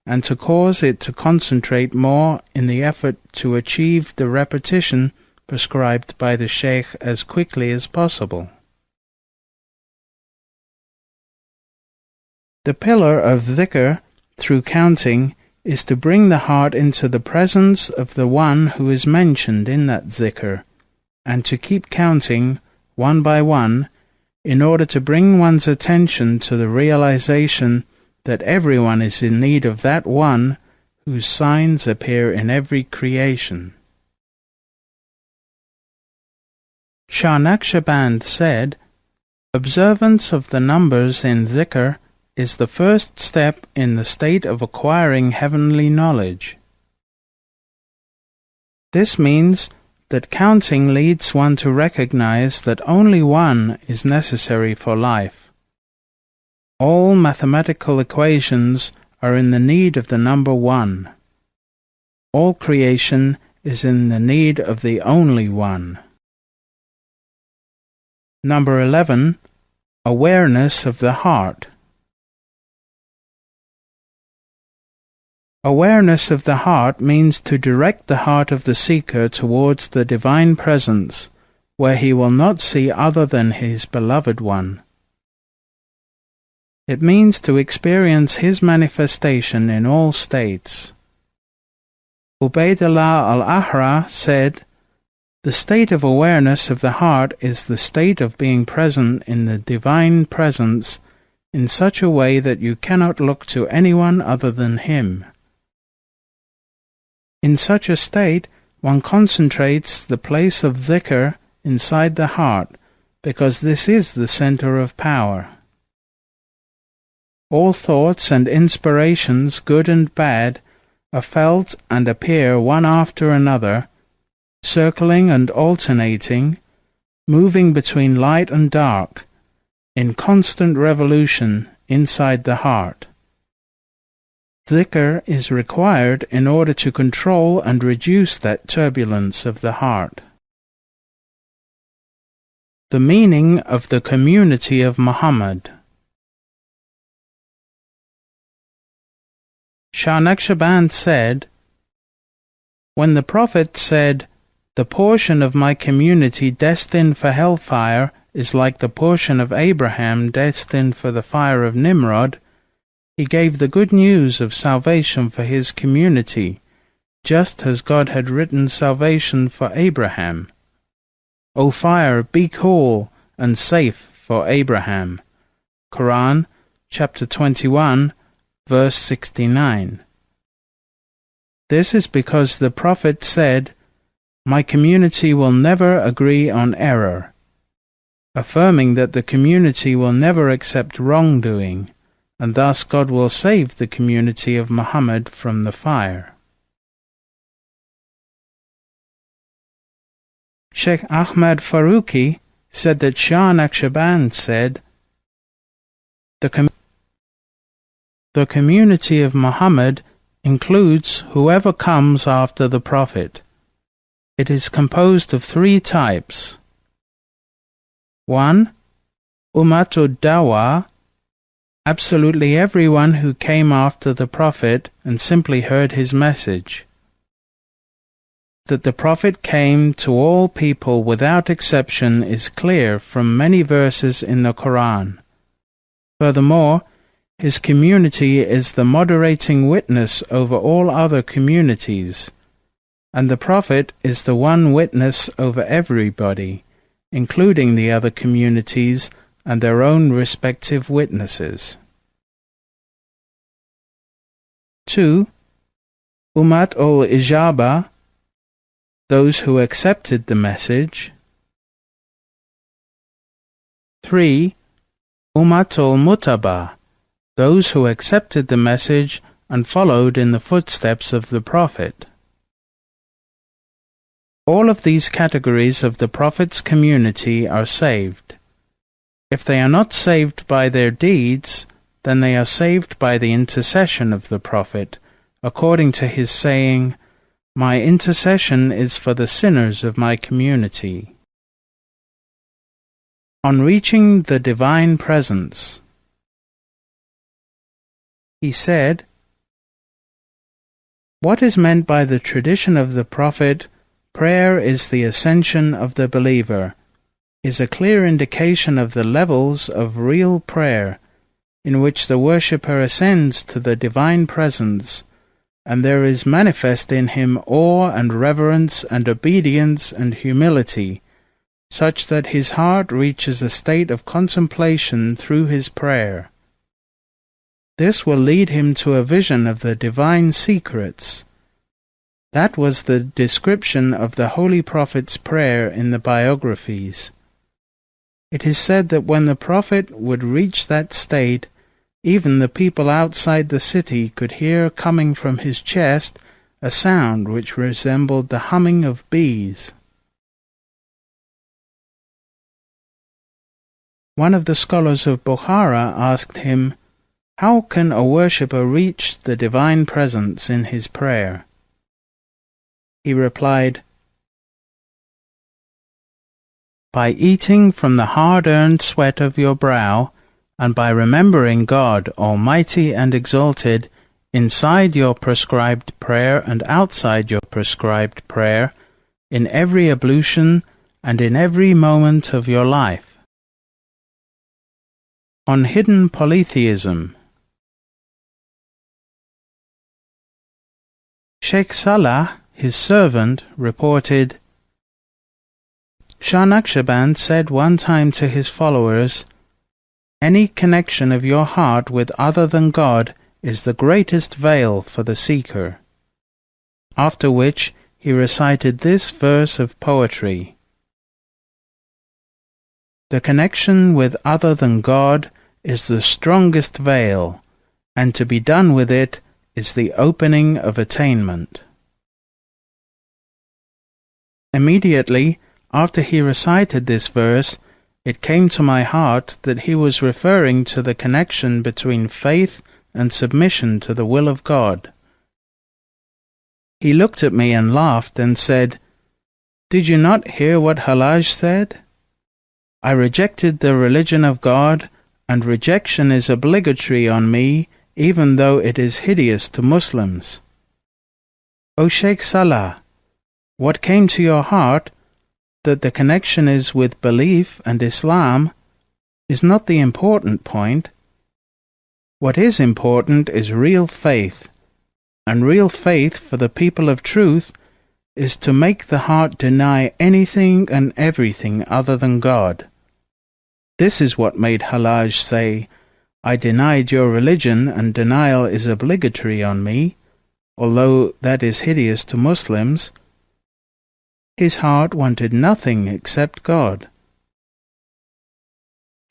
and to cause it to concentrate more in the effort to achieve the repetition prescribed by the Shaykh as quickly as possible. The pillar of dhikr, through counting, is to bring the heart into the presence of the one who is mentioned in that dhikr, and to keep counting, one by one, in order to bring one's attention to the realization that everyone is in need of that one whose signs appear in every creation. Shah Naqshband said, "Observance of the numbers in dhikr is the first step in the state of acquiring heavenly knowledge." This means that counting leads one to recognize that only one is necessary for life. All mathematical equations are in the need of the number 1. All creation is in the need of the only one. Number 11. Awareness of the heart. Awareness of the heart means to direct the heart of the seeker towards the Divine Presence, where he will not see other than his beloved one. It means to experience his manifestation in all states. Ubaydullah al-Ahra said, "The state of awareness of the heart is the state of being present in the Divine Presence in such a way that you cannot look to anyone other than him. In such a state, one concentrates the place of dhikr inside the heart, because this is the center of power. All thoughts and inspirations, good and bad, are felt and appear one after another, circling and alternating, moving between light and dark, in constant revolution inside the heart. Dhikr is required in order to control and reduce that turbulence of the heart." The meaning of the community of Muhammad. Shah Naqshband said, "When the Prophet said, 'The portion of my community destined for hellfire is like the portion of Abraham destined for the fire of Nimrod,' he gave the good news of salvation for his community, just as God had written salvation for Abraham. O fire, be cool and safe for Abraham." Quran, chapter 21, verse 69. This is because the Prophet said, "My community will never agree on error," affirming that the community will never accept wrongdoing, and thus God will save the community of Muhammad from the fire. Shaykh Ahmad Faruqi said that Shah Naqshband said, The community of Muhammad includes whoever comes after the Prophet. It is composed of 3 types. 1. Ummatud Dawa, absolutely everyone who came after the Prophet and simply heard his message. That the Prophet came to all people without exception is clear from many verses in the Quran. Furthermore, his community is the moderating witness over all other communities, and the Prophet is the one witness over everybody, including the other communities and their own respective witnesses. 2. Ummat ul-Ijaba, those who accepted the message. 3. Ummat ul-Mutaba, those who accepted the message and followed in the footsteps of the Prophet. All of these categories of the Prophet's community are saved. If they are not saved by their deeds, then they are saved by the intercession of the Prophet, according to his saying, "My intercession is for the sinners of my community." On reaching the Divine Presence, he said, "What is meant by the tradition of the Prophet, 'Prayer is the ascension of the believer,' is a clear indication of the levels of real prayer, in which the worshipper ascends to the Divine Presence, and there is manifest in him awe and reverence and obedience and humility, such that his heart reaches a state of contemplation through his prayer. This will lead him to a vision of the divine secrets." That was the description of the Holy Prophet's prayer in the biographies. It is said that when the Prophet would reach that state, even the people outside the city could hear coming from his chest a sound which resembled the humming of bees. One of the scholars of Bukhara asked him, "How can a worshipper reach the Divine Presence in his prayer?" He replied, "By eating from the hard-earned sweat of your brow, and by remembering God, Almighty and Exalted, inside your prescribed prayer and outside your prescribed prayer, in every ablution and in every moment of your life. On hidden polytheism. Shaykh Salah, his servant, reported, Shah Naqshband said one time to his followers, "Any connection of your heart with other than God is the greatest veil for the seeker." After which he recited this verse of poetry: The connection with other than God is the strongest veil, and to be done with it is the opening of attainment. Immediately after he recited this verse, it came to my heart that he was referring to the connection between faith and submission to the will of God. He looked at me and laughed and said, "Did you not hear what Hallaj said? I rejected the religion of God, and rejection is obligatory on me, even though it is hideous to Muslims." O Shaykh Salah, what came to your heart, that the connection is with belief and Islam, is not the important point. What is important is real faith, and real faith for the people of truth is to make the heart deny anything and everything other than God. This is what made Hallaj say, "I denied your religion, and denial is obligatory on me, although that is hideous to Muslims." His heart wanted nothing except God.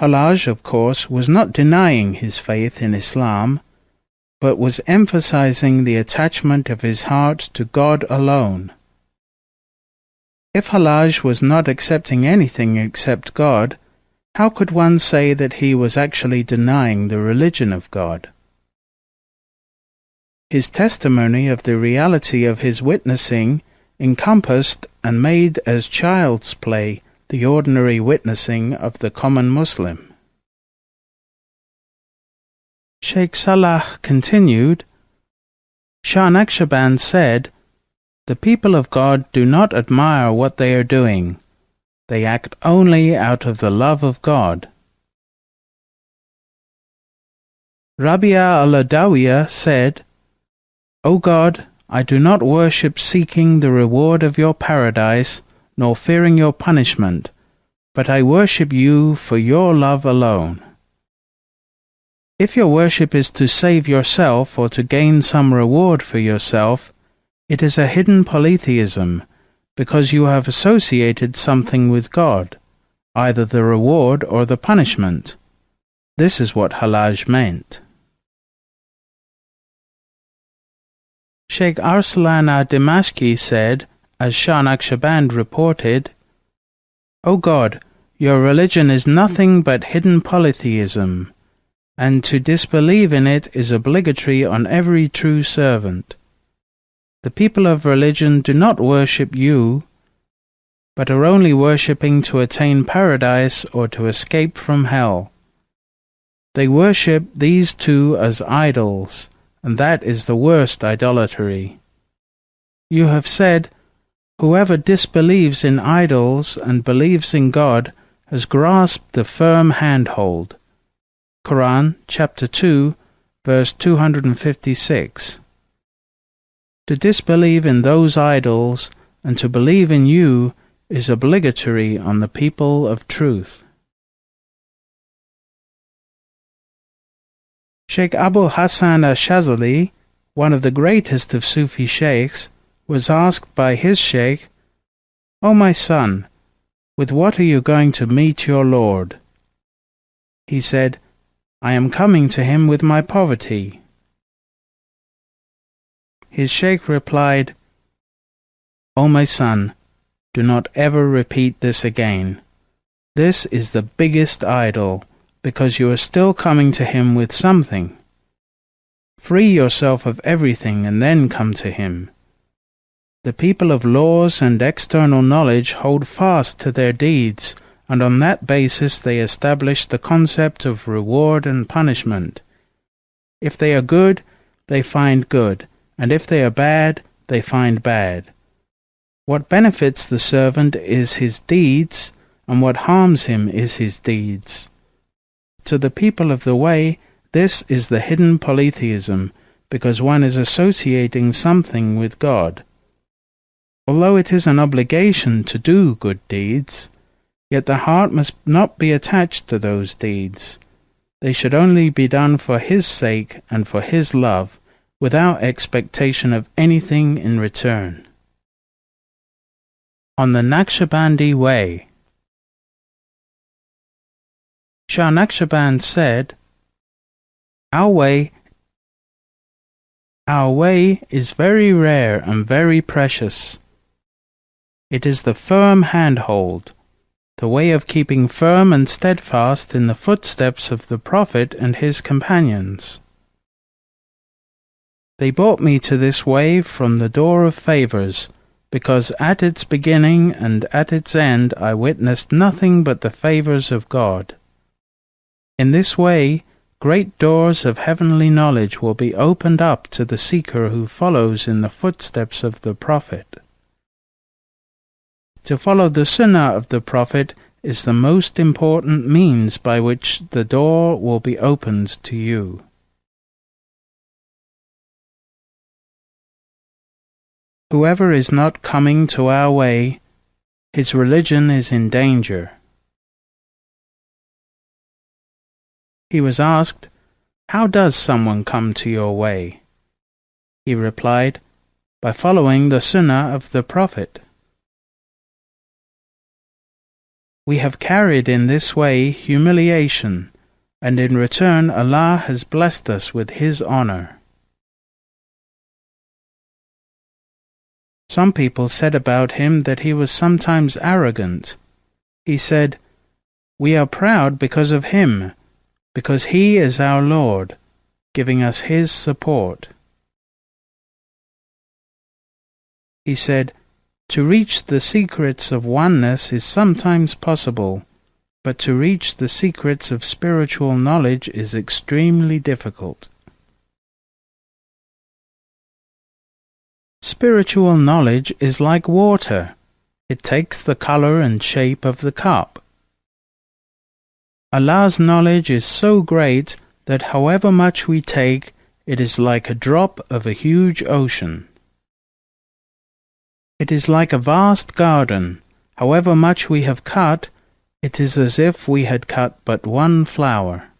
Hallaj, of course, was not denying his faith in Islam, but was emphasizing the attachment of his heart to God alone. If Hallaj was not accepting anything except God, how could one say that he was actually denying the religion of God? His testimony of the reality of his witnessing encompassed and made as child's play the ordinary witnessing of the common Muslim. Shaykh Salah continued, Shah Naqshband said, "The people of God do not admire what they are doing. They act only out of the love of God." Rabia al-Adawiyah said, "O God, I do not worship seeking the reward of your paradise, nor fearing your punishment, but I worship you for your love alone." If your worship is to save yourself or to gain some reward for yourself, it is a hidden polytheism, because you have associated something with God, either the reward or the punishment. This is what Hallaj meant. Shaykh Arslan Dimashqi said, as Shah Naqshband reported, "O God, your religion is nothing but hidden polytheism, and to disbelieve in it is obligatory on every true servant. The people of religion do not worship you, but are only worshipping to attain paradise or to escape from hell. They worship these two as idols, and that is the worst idolatry. You have said, whoever disbelieves in idols and believes in God has grasped the firm handhold." Quran, chapter 2, verse 256. To disbelieve in those idols and to believe in you is obligatory on the people of truth. Shaykh Abul Hassan al-Shazali, one of the greatest of Sufi sheikhs, was asked by his sheikh, "O my son, with what are you going to meet your Lord?" He said, "I am coming to him with my poverty." His sheikh replied, "O my son, do not ever repeat this again. This is the biggest idol, because you are still coming to him with something. Free yourself of everything and then come to him. The people of laws and external knowledge hold fast to their deeds, and on that basis they establish the concept of reward and punishment. If they are good, they find good, and if they are bad, they find bad. What benefits the servant is his deeds, and what harms him is his deeds. To the people of the way, this is the hidden polytheism, because one is associating something with God. Although it is an obligation to do good deeds, yet the heart must not be attached to those deeds. They should only be done for His sake and for His love, without expectation of anything in return. On the Naqshbandi way. Shah Naqshband said, Our way is very rare and very precious. It is the firm handhold, the way of keeping firm and steadfast in the footsteps of the Prophet and his companions. They brought me to this way from the door of favours, because at its beginning and at its end I witnessed nothing but the favours of God. In this way, great doors of heavenly knowledge will be opened up to the seeker who follows in the footsteps of the Prophet. To follow the Sunnah of the Prophet is the most important means by which the door will be opened to you. Whoever is not coming to our way, his religion is in danger. He was asked, How does someone come to your way? He replied, By following the Sunnah of the Prophet. We have carried in this way humiliation, and in return Allah has blessed us with His honor. Some people said about him that he was sometimes arrogant. He said, We are proud because of him, because he is our Lord, giving us his support. He said, To reach the secrets of oneness is sometimes possible, but to reach the secrets of spiritual knowledge is extremely difficult. Spiritual knowledge is like water. It takes the color and shape of the cup. Allah's knowledge is so great that however much we take, it is like a drop of a huge ocean. It is like a vast garden. However much we have cut, it is as if we had cut but one flower.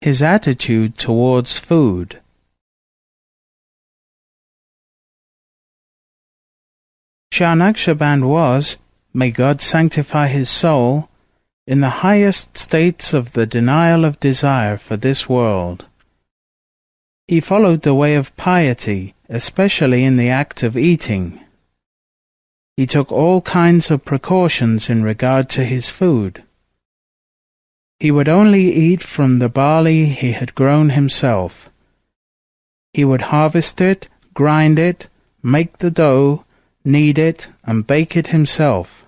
His attitude towards food. Shah Naqshband was, may God sanctify his soul, in the highest states of the denial of desire for this world. He followed the way of piety, especially in the act of eating. He took all kinds of precautions in regard to his food. He would only eat from the barley he had grown himself. He would harvest it, grind it, make the dough, knead it, and bake it himself.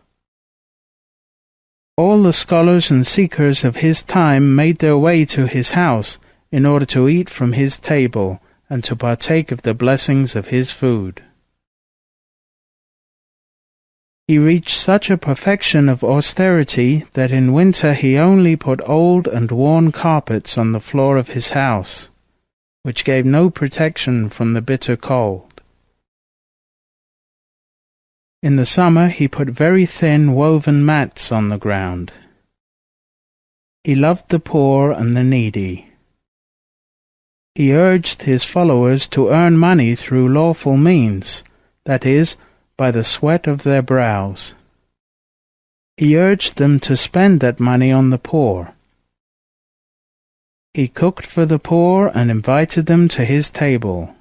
All the scholars and seekers of his time made their way to his house in order to eat from his table and to partake of the blessings of his food. He reached such a perfection of austerity that in winter he only put old and worn carpets on the floor of his house, which gave no protection from the bitter cold. In the summer he put very thin woven mats on the ground. He loved the poor and the needy. He urged his followers to earn money through lawful means, that is, by the sweat of their brows. He urged them to spend that money on the poor. He cooked for the poor and invited them to his table.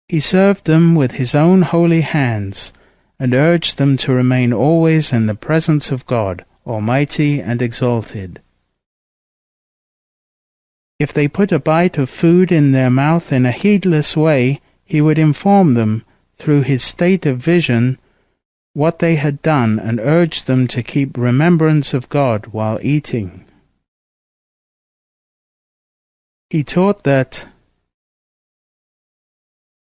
He served them with his own holy hands, and urged them to remain always in the presence of God, Almighty and exalted. If they put a bite of food in their mouth in a heedless way, he would inform them, through his state of vision, what they had done, and urge them to keep remembrance of God while eating. He taught that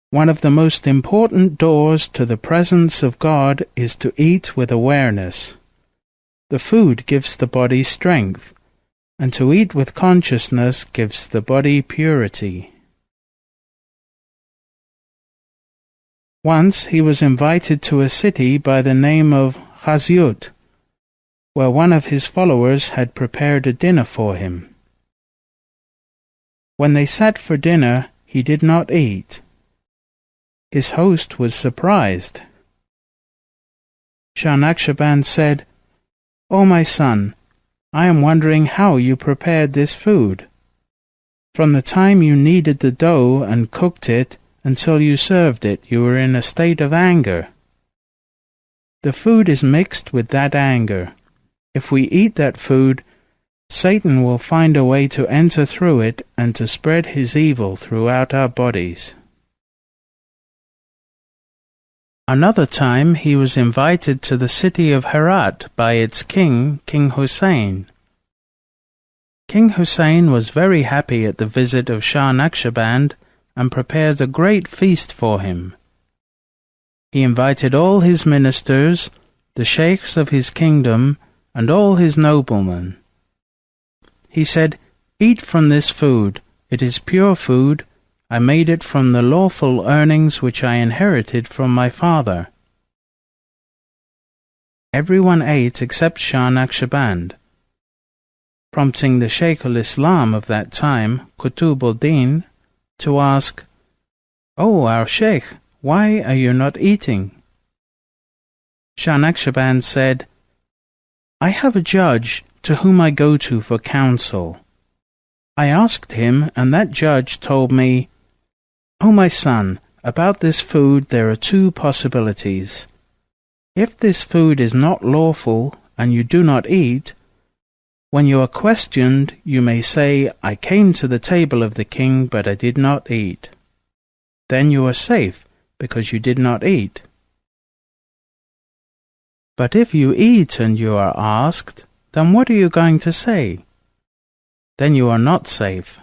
one of the most important doors to the presence of God is to eat with awareness. The food gives the body strength, and to eat with consciousness gives the body purity. Once he was invited to a city by the name of Khazyut, where one of his followers had prepared a dinner for him. When they sat for dinner, he did not eat. His host was surprised. Shah Naqshband said, "O my son, I am wondering how you prepared this food. From the time you kneaded the dough and cooked it until you served it, you were in a state of anger. The food is mixed with that anger. If we eat that food, Satan will find a way to enter through it and to spread his evil throughout our bodies." Another time he was invited to the city of Herat by its king, King Hussein. King Hussein was very happy at the visit of Shah Naqshband and prepared a great feast for him. He invited all his ministers, the sheikhs of his kingdom, and all his noblemen. He said, "Eat from this food. It is pure food. I made it from the lawful earnings which I inherited from my father." Everyone ate except Shah Naqshband, prompting the Shaykh al-Islam of that time, Bahauddin, to ask, "Oh, our Shaykh, why are you not eating?" Shah Naqshband said, "I have a judge to whom I go to for counsel. I asked him, and that judge told me, 'O my son, about this food there are two possibilities. If this food is not lawful and you do not eat, when you are questioned you may say, I came to the table of the king but I did not eat. Then you are safe because you did not eat. But if you eat and you are asked, then what are you going to say? Then you are not safe.'"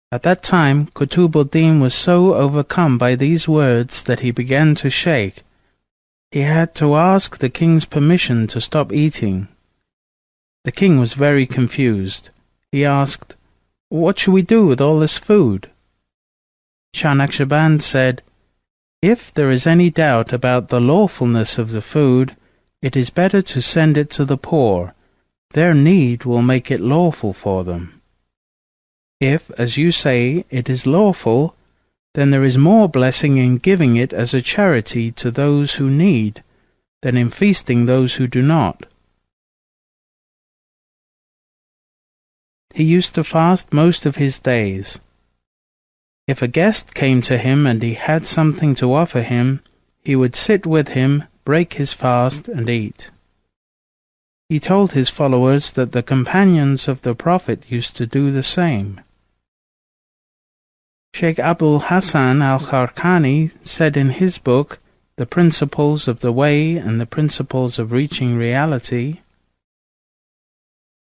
At that time, Bahauddin was so overcome by these words that he began to shake. He had to ask the king's permission to stop eating. The king was very confused. He asked, "What shall we do with all this food?" Shah Naqshband said, "If there is any doubt about the lawfulness of the food, it is better to send it to the poor. Their need will make it lawful for them. If, as you say, it is lawful, then there is more blessing in giving it as a charity to those who need than in feasting those who do not." He used to fast most of his days. If a guest came to him and he had something to offer him, he would sit with him, break his fast, and eat. He told his followers that the companions of the Prophet used to do the same. Sheikh Abul Hassan al-Kharkani said in his book, The Principles of the Way and the Principles of Reaching Reality,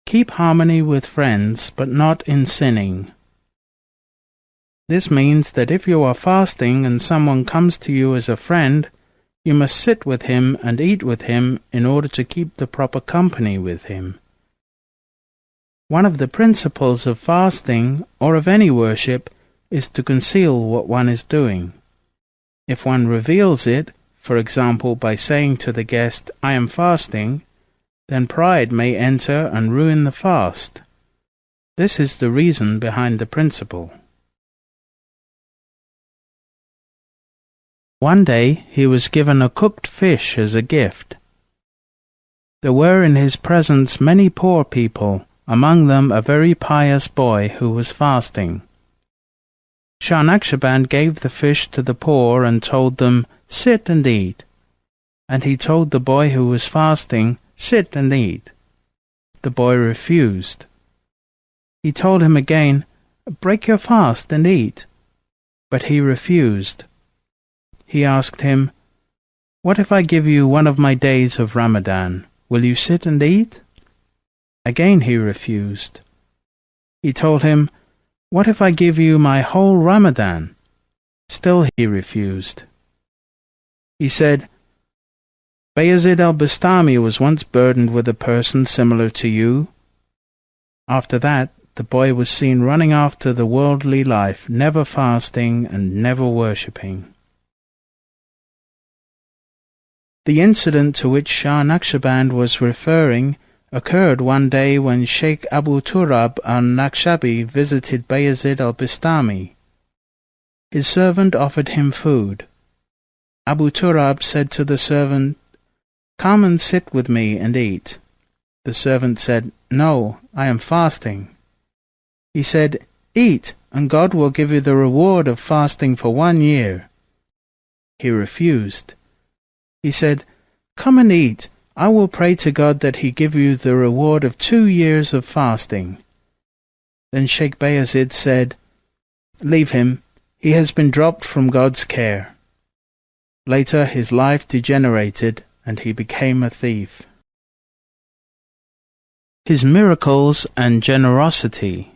"Keep harmony with friends, but not in sinning." This means that if you are fasting and someone comes to you as a friend, you must sit with him and eat with him in order to keep the proper company with him. One of the principles of fasting, or of any worship, is to conceal what one is doing. If one reveals it, for example by saying to the guest, "I am fasting," then pride may enter and ruin the fast. This is the reason behind the principle. One day he was given a cooked fish as a gift. There were in his presence many poor people, among them a very pious boy who was fasting. Shah Naqshband gave the fish to the poor and told them, "Sit and eat." And he told the boy who was fasting, "Sit and eat." The boy refused. He told him again, "Break your fast and eat." But he refused. He asked him, "What if I give you one of my days of Ramadan? Will you sit and eat?" Again he refused. He told him, "What if I give you my whole Ramadan?" Still he refused. He said, "Bayezid al-Bastami was once burdened with a person similar to you." After that, the boy was seen running after the worldly life, never fasting and never worshipping. The incident to which Shah Naqshband was referring occurred one day when Shaykh Abu Turab al-Naqshabi visited Bayezid al-Bastami. His servant offered him food. Abu Turab said to the servant, "Come and sit with me and eat." The servant said, "No, I am fasting." He said, "Eat, and God will give you the reward of fasting for 1 year." He refused. He said, "Come and eat. I will pray to God that He give you the reward of 2 years of fasting." Then Sheikh Bayezid said, "Leave him. He has been dropped from God's care." Later his life degenerated and he became a thief. His miracles and generosity.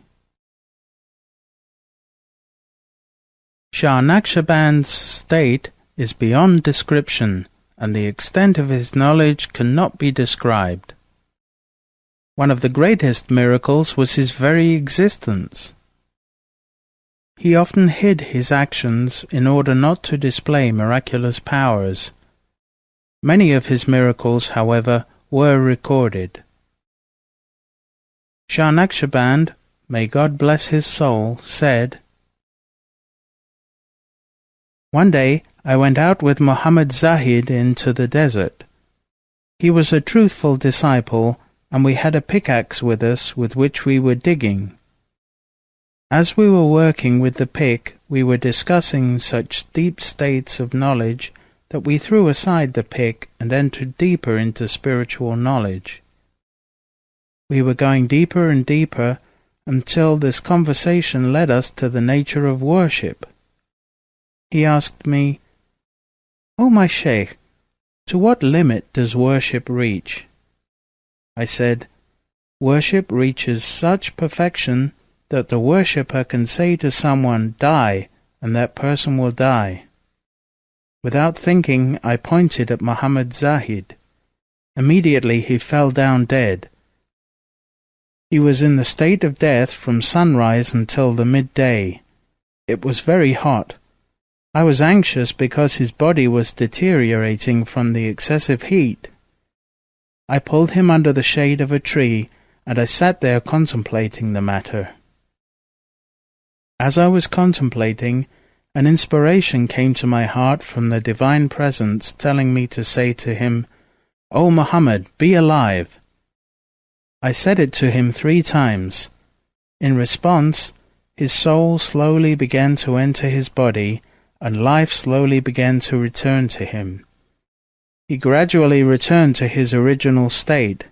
Shah Naqshband's state is beyond description, and the extent of his knowledge cannot be described. One of the greatest miracles was his very existence. He often hid his actions in order not to display miraculous powers. Many of his miracles, however, were recorded. Shah Naqshband, may God bless his soul, said, "One day I went out with Muhammad Zahid into the desert. He was a truthful disciple, and we had a pickaxe with us with which we were digging. As we were working with the pick, we were discussing such deep states of knowledge that we threw aside the pick and entered deeper into spiritual knowledge. We were going deeper and deeper until this conversation led us to the nature of worship. He asked me, 'O my Shaykh, to what limit does worship reach?' I said, 'Worship reaches such perfection that the worshipper can say to someone, "Die," and that person will die.' Without thinking, I pointed at Muhammad Zahid. Immediately he fell down dead. He was in the state of death from sunrise until the midday. It was very hot. I was anxious because his body was deteriorating from the excessive heat. I pulled him under the shade of a tree, and I sat there contemplating the matter. As I was contemplating, an inspiration came to my heart from the Divine Presence, telling me to say to him, 'O Muhammad, be alive.' I said it to him 3 times. In response, his soul slowly began to enter his body, and life slowly began to return to him. He gradually returned to his original state.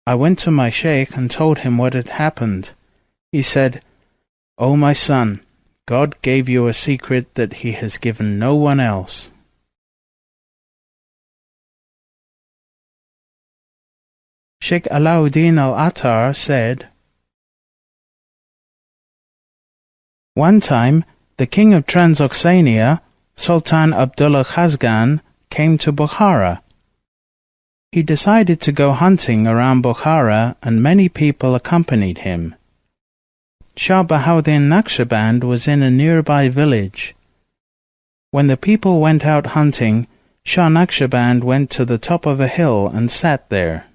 I went to my Shaykh and told him what had happened. He said, 'O my son, God gave you a secret that He has given no one else.'" Sheikh Alauddin al-Attar said, "One time, the king of Transoxania, Sultan Abdullah Khazgan, came to Bukhara. He decided to go hunting around Bukhara, and many people accompanied him. Shah Bahauddin Naqshband was in a nearby village. When the people went out hunting, Shah Naqshband went to the top of a hill and sat there.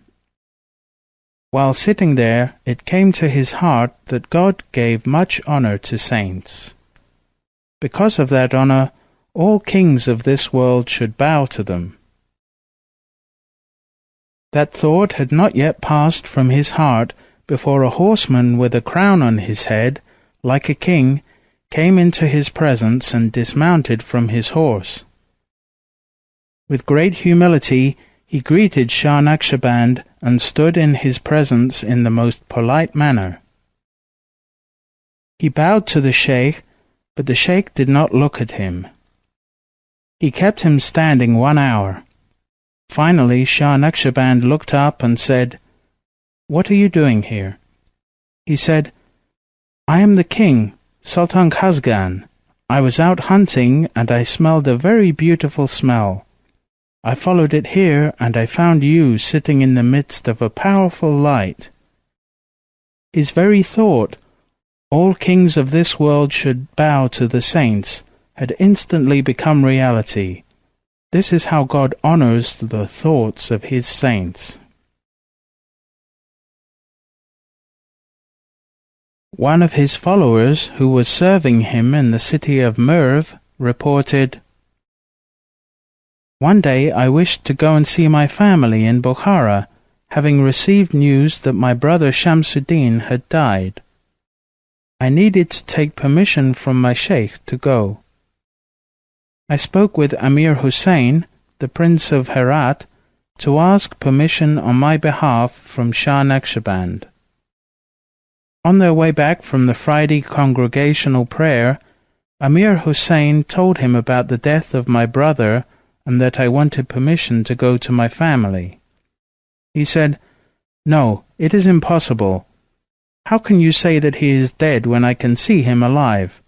While sitting there, it came to his heart that God gave much honor to saints. Because of that honor, all kings of this world should bow to them. That thought had not yet passed from his heart before a horseman with a crown on his head, like a king, came into his presence and dismounted from his horse. With great humility, he greeted Shah Naqshband and stood in his presence in the most polite manner. He bowed to the Shaykh, but the Shaykh did not look at him. He kept him standing 1 hour. Finally, Shah Naqshband looked up and said, "What are you doing here?" He said, "I am the king, Sultan Khazgan. I was out hunting and I smelled a very beautiful smell. I followed it here and I found you sitting in the midst of a powerful light." His very thought, "All kings of this world should bow to the saints," had instantly become reality. This is how God honors the thoughts of His saints. One of his followers, who was serving him in the city of Merv, reported, "One day I wished to go and see my family in Bukhara, having received news that my brother Shamsuddin had died. I needed to take permission from my Shaykh to go. I spoke with Amir Hussein, the Prince of Herat, to ask permission on my behalf from Shah Naqshband. On their way back from the Friday congregational prayer, Amir Hussein told him about the death of my brother and that I wanted permission to go to my family. He said, 'No, it is impossible. How can you say that he is dead when I can see him alive?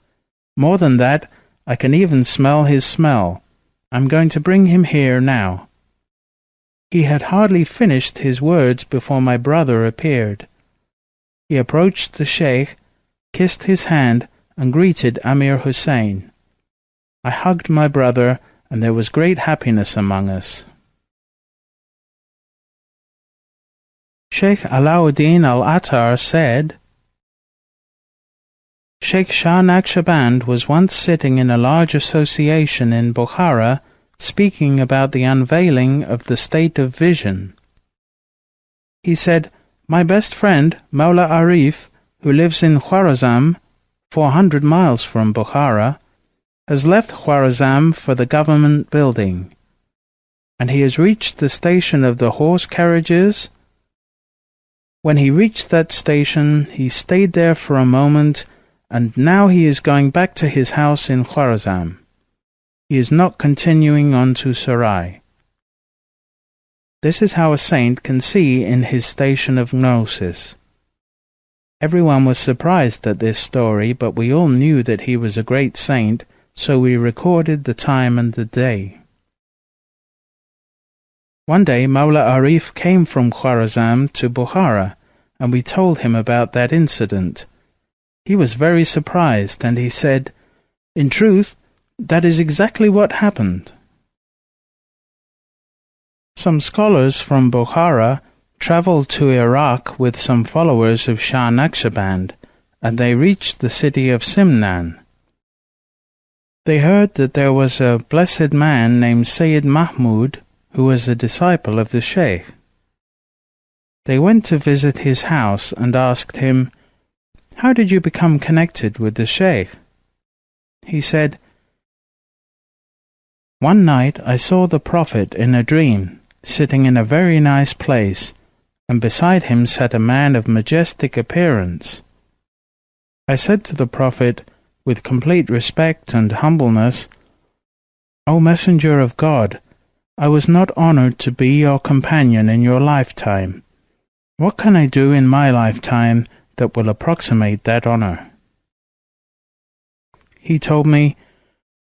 More than that, I can even smell his smell. I'm going to bring him here now.' He had hardly finished his words before my brother appeared. He approached the Shaykh, kissed his hand, and greeted Amir Hussein. I hugged my brother, and there was great happiness among us." Shaykh Alauddin al-Attar said, Shaykh Shah Naqshband was once sitting in a large association in Bukhara, speaking about the unveiling of the state of vision. He said, "My best friend, Mawla Arif, who lives in Khwarazm, 400 miles from Bukhara, has left Khwarazm for the government building, and he has reached the station of the horse carriages. When he reached that station, he stayed there for a moment, and now he is going back to his house in Khwarazm. He is not continuing on to Sarai." This is how a saint can see in his station of gnosis. Everyone was surprised at this story, but we all knew that he was a great saint, so we recorded the time and the day. One day Mawla Arif came from Khwarazm to Bukhara, and we told him about that incident. He was very surprised, and he said, "In truth, that is exactly what happened." Some scholars from Bukhara traveled to Iraq with some followers of Shah Naqshband, and they reached the city of Simnan. They heard that there was a blessed man named Sayyid Mahmud, who was a disciple of the Shaykh. They went to visit his house and asked him, "How did you become connected with the Shaykh?" He said, "One night I saw the Prophet in a dream, sitting in a very nice place, and beside him sat a man of majestic appearance. I said to the Prophet, with complete respect and humbleness, 'O Messenger of God, I was not honored to be your companion in your lifetime. What can I do in my lifetime that will approximate that honor?' He told me,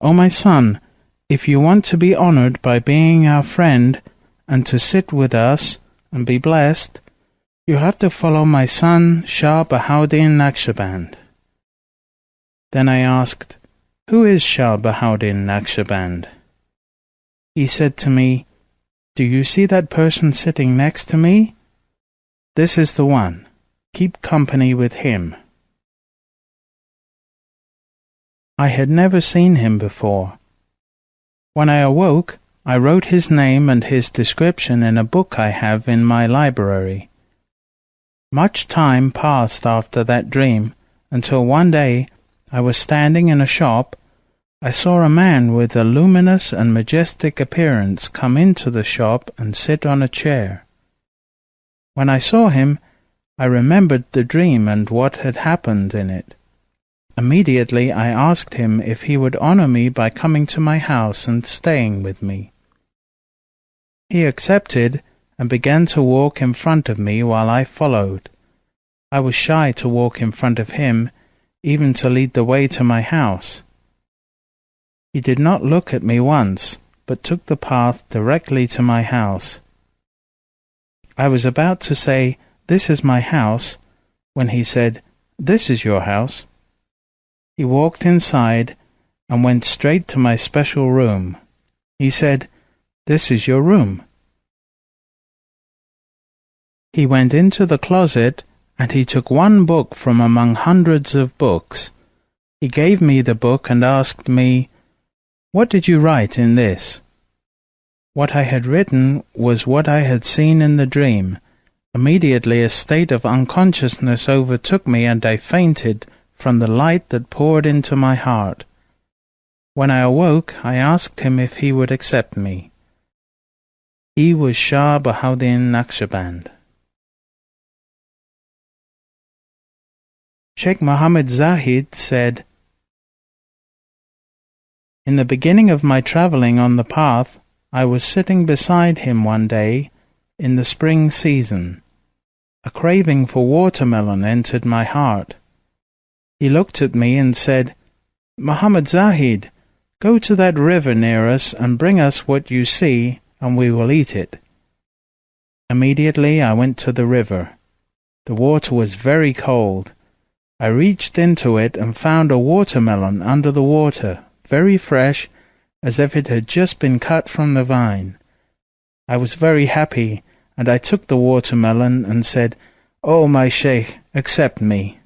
'O my son, if you want to be honored by being our friend and to sit with us and be blessed, you have to follow my son Shah Bahauddin Naqshband.' Then I asked, 'Who is Shah Bahauddin Naqshband?' He said to me, 'Do you see that person sitting next to me? This is the one. Keep company with him.' I had never seen him before. When I awoke, I wrote his name and his description in a book I have in my library. Much time passed after that dream, until one day I was standing in a shop. I saw a man with a luminous and majestic appearance come into the shop and sit on a chair. When I saw him, I remembered the dream and what had happened in it. Immediately I asked him if he would honor me by coming to my house and staying with me. He accepted and began to walk in front of me while I followed. I was shy to walk in front of him, even to lead the way to my house. He did not look at me once, but took the path directly to my house. I was about to say, "This is my house," when he said, "This is your house." He walked inside and went straight to my special room. He said, "This is your room." He went into the closet and he took one book from among hundreds of books. He gave me the book and asked me, "What did you write in this?" What I had written was what I had seen in the dream. Immediately a state of unconsciousness overtook me and I fainted from the light that poured into my heart. When I awoke, I asked him if he would accept me. He was Shah Bahauddin Naqshband. Shaykh Muhammad Zahid said, "In the beginning of my travelling on the path, I was sitting beside him one day in the spring season. A craving for watermelon entered my heart. He looked at me and said, 'Muhammad Zahid, go to that river near us and bring us what you see, and we will eat it.' Immediately I went to the river. The water was very cold. I reached into it and found a watermelon under the water, very fresh, as if it had just been cut from the vine. I was very happy, and I took the watermelon and said, 'Oh, my Shaykh, accept me.'"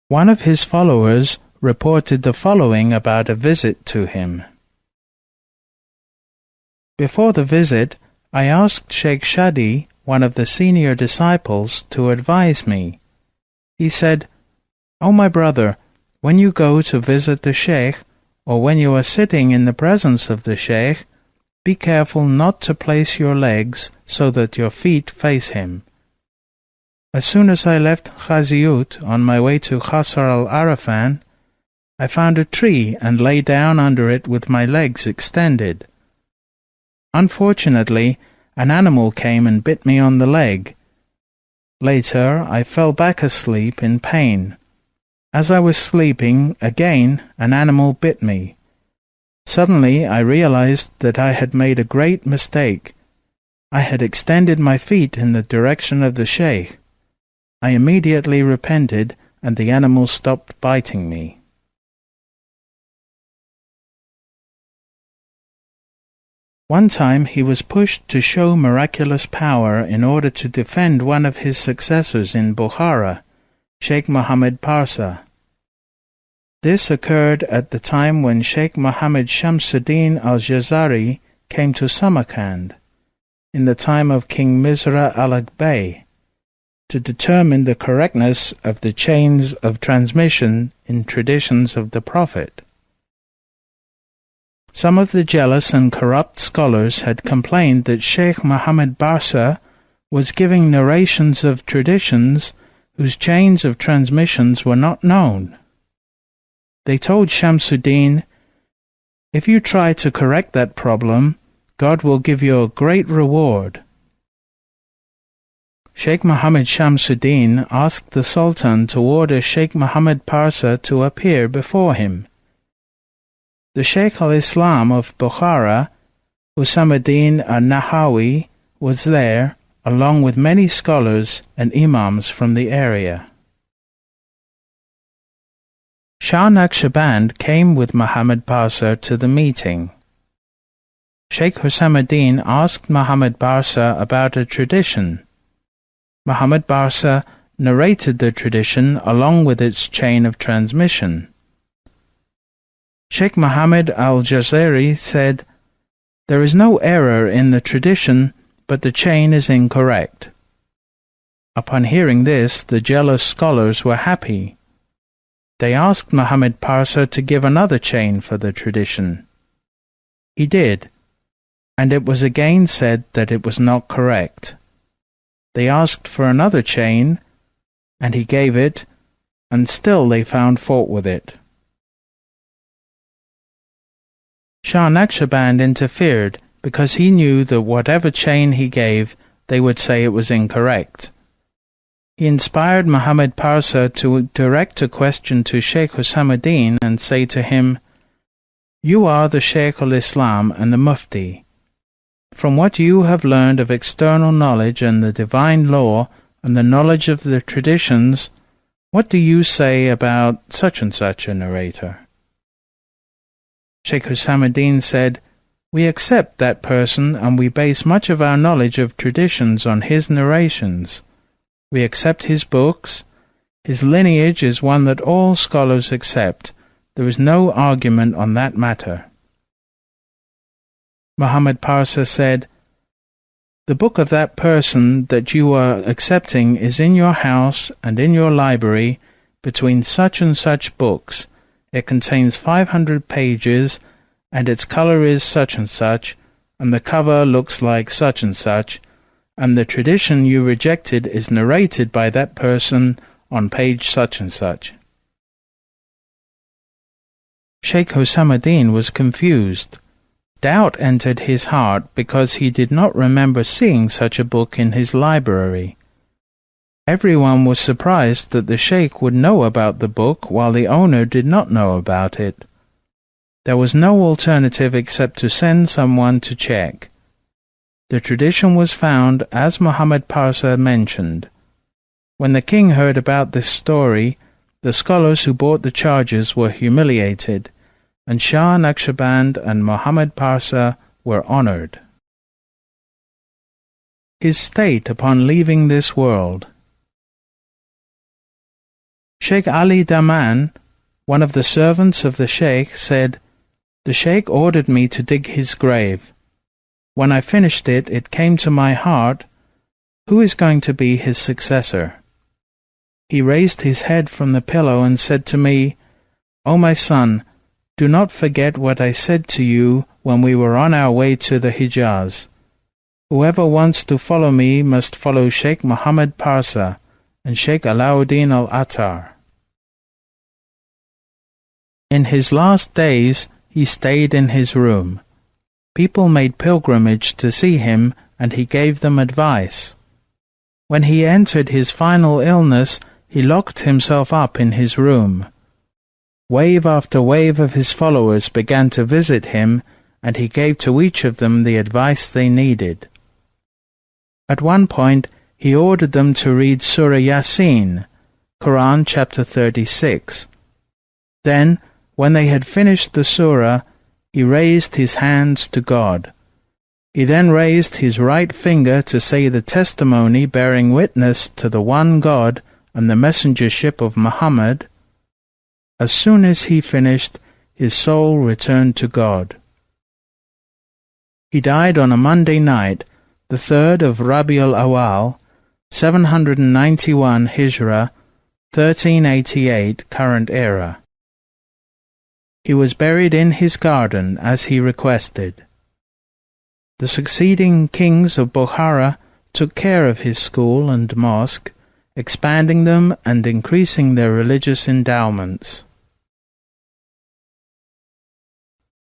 One of his followers reported the following about a visit to him. Before the visit, I asked Shaykh Shadi, one of the senior disciples, to advise me. He said, "Oh, my brother, when you go to visit the Shaykh, or when you are sitting in the presence of the Shaykh, be careful not to place your legs so that your feet face him." As soon as I left Khaziut on my way to Khasar al-Arafan, I found a tree and lay down under it with my legs extended. Unfortunately, an animal came and bit me on the leg. Later, I fell back asleep in pain. As I was sleeping, again an animal bit me. Suddenly I realized that I had made a great mistake. I had extended my feet in the direction of the Shaykh. I immediately repented, and the animal stopped biting me. One time he was pushed to show miraculous power in order to defend one of his successors in Bukhara, Shaykh Muhammad Parsa. This occurred at the time when Shaykh Muhammad Shamsuddin al-Jazari came to Samarkand, in the time of King Misra al-Bey, to determine the correctness of the chains of transmission in traditions of the Prophet. Some of the jealous and corrupt scholars had complained that Shaykh Muhammad Parsa was giving narrations of traditions whose chains of transmissions were not known. They told Shamsuddin, "If you try to correct that problem, God will give you a great reward." Shaykh Muhammad Shamsuddin asked the Sultan to order Shaykh Muhammad Parsa to appear before him. The Shaykh al-Islam of Bukhara, Husamuddin al-Nahawi, was there, along with many scholars and imams from the area. Shah Naqshband came with Muhammad Parsa to the meeting. Shaykh Husamuddin asked Muhammad Parsa about a tradition. Muhammad Parsa narrated the tradition along with its chain of transmission. Shaykh Muhammad al-Jazari said, "There is no error in the tradition, but the chain is incorrect." Upon hearing this, the jealous scholars were happy. They asked Muhammad Parsa to give another chain for the tradition. He did, and it was again said that it was not correct. They asked for another chain, and he gave it, and still they found fault with it. Shah Naqshband interfered because he knew that whatever chain he gave, they would say it was incorrect. He inspired Muhammad Parsa to direct a question to Shaykh Husamuddin and say to him, "You are the Shaykh al-Islam and the Mufti. From what you have learned of external knowledge and the divine law and the knowledge of the traditions, what do you say about such and such a narrator?" Shaykh Husamuddin said, "We accept that person and we base much of our knowledge of traditions on his narrations. We accept his books. His lineage is one that all scholars accept. There is no argument on that matter." Muhammad Parsa said, "The book of that person that you are accepting is in your house and in your library between such and such books. It contains 500 pages, and its color is such and such, and the cover looks like such and such, and the tradition you rejected is narrated by that person on page such and such." Shaykh Husamuddin was confused. Doubt entered his heart because he did not remember seeing such a book in his library. Everyone was surprised that the Shaykh would know about the book while the owner did not know about it. There was no alternative except to send someone to check. The tradition was found as Muhammad Parsa mentioned. When the king heard about this story, the scholars who brought the charges were humiliated, and Shah Naqshband and Muhammad Parsa were honored. His state upon leaving this world. Sheikh Ali Daman, one of the servants of the Shaykh, said, "The Shaykh ordered me to dig his grave. When I finished it, it came to my heart, who is going to be his successor?" He raised his head from the pillow and said to me, "O my son, do not forget what I said to you when we were on our way to the Hijaz. Whoever wants to follow me must follow Shaykh Muhammad Parsa and Shaykh Alauddin al-Attar." In his last days, he stayed in his room. People made pilgrimage to see him, and he gave them advice. When he entered his final illness, he locked himself up in his room. Wave after wave of his followers began to visit him, and he gave to each of them the advice they needed. At one point, he ordered them to read Surah Yasin, Quran chapter 36. Then, when they had finished the surah, he raised his hands to God. He then raised his right finger to say the testimony bearing witness to the one God and the messengership of Muhammad. As soon as he finished, his soul returned to God. He died on a Monday night, the 3rd of Rabiul Awal, 791 Hijrah, 1388 current era. He was buried in his garden as he requested. The succeeding kings of Bukhara took care of his school and mosque, expanding them and increasing their religious endowments.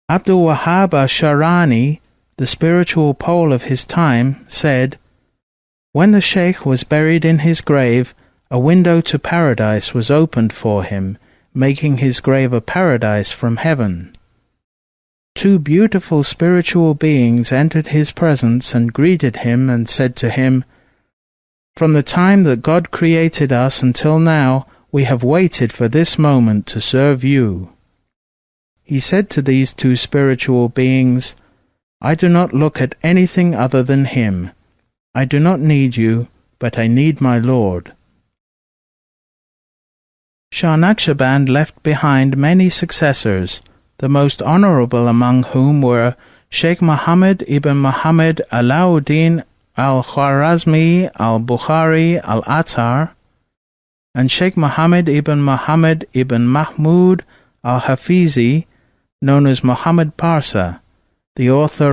Abdul Wahhab al-Sharani, the spiritual pole of his time, said, "When the Shaykh was buried in his grave, a window to paradise was opened for him, making his grave a paradise from heaven. Two beautiful spiritual beings entered his presence and greeted him and said to him, 'From the time that God created us until now, we have waited for this moment to serve you.' He said to these two spiritual beings, 'I do not look at anything other than him. I do not need you, but I need my Lord.'" Shah Naqshband left behind many successors, the most honorable among whom were Shaykh Muhammad ibn Muhammad Alauddin al-Khwarazmi al-Bukhari al-Attar, and Shaykh Muhammad ibn Muhammad ibn Mahmud al-Hafizi, known as Muhammad Parsa, the author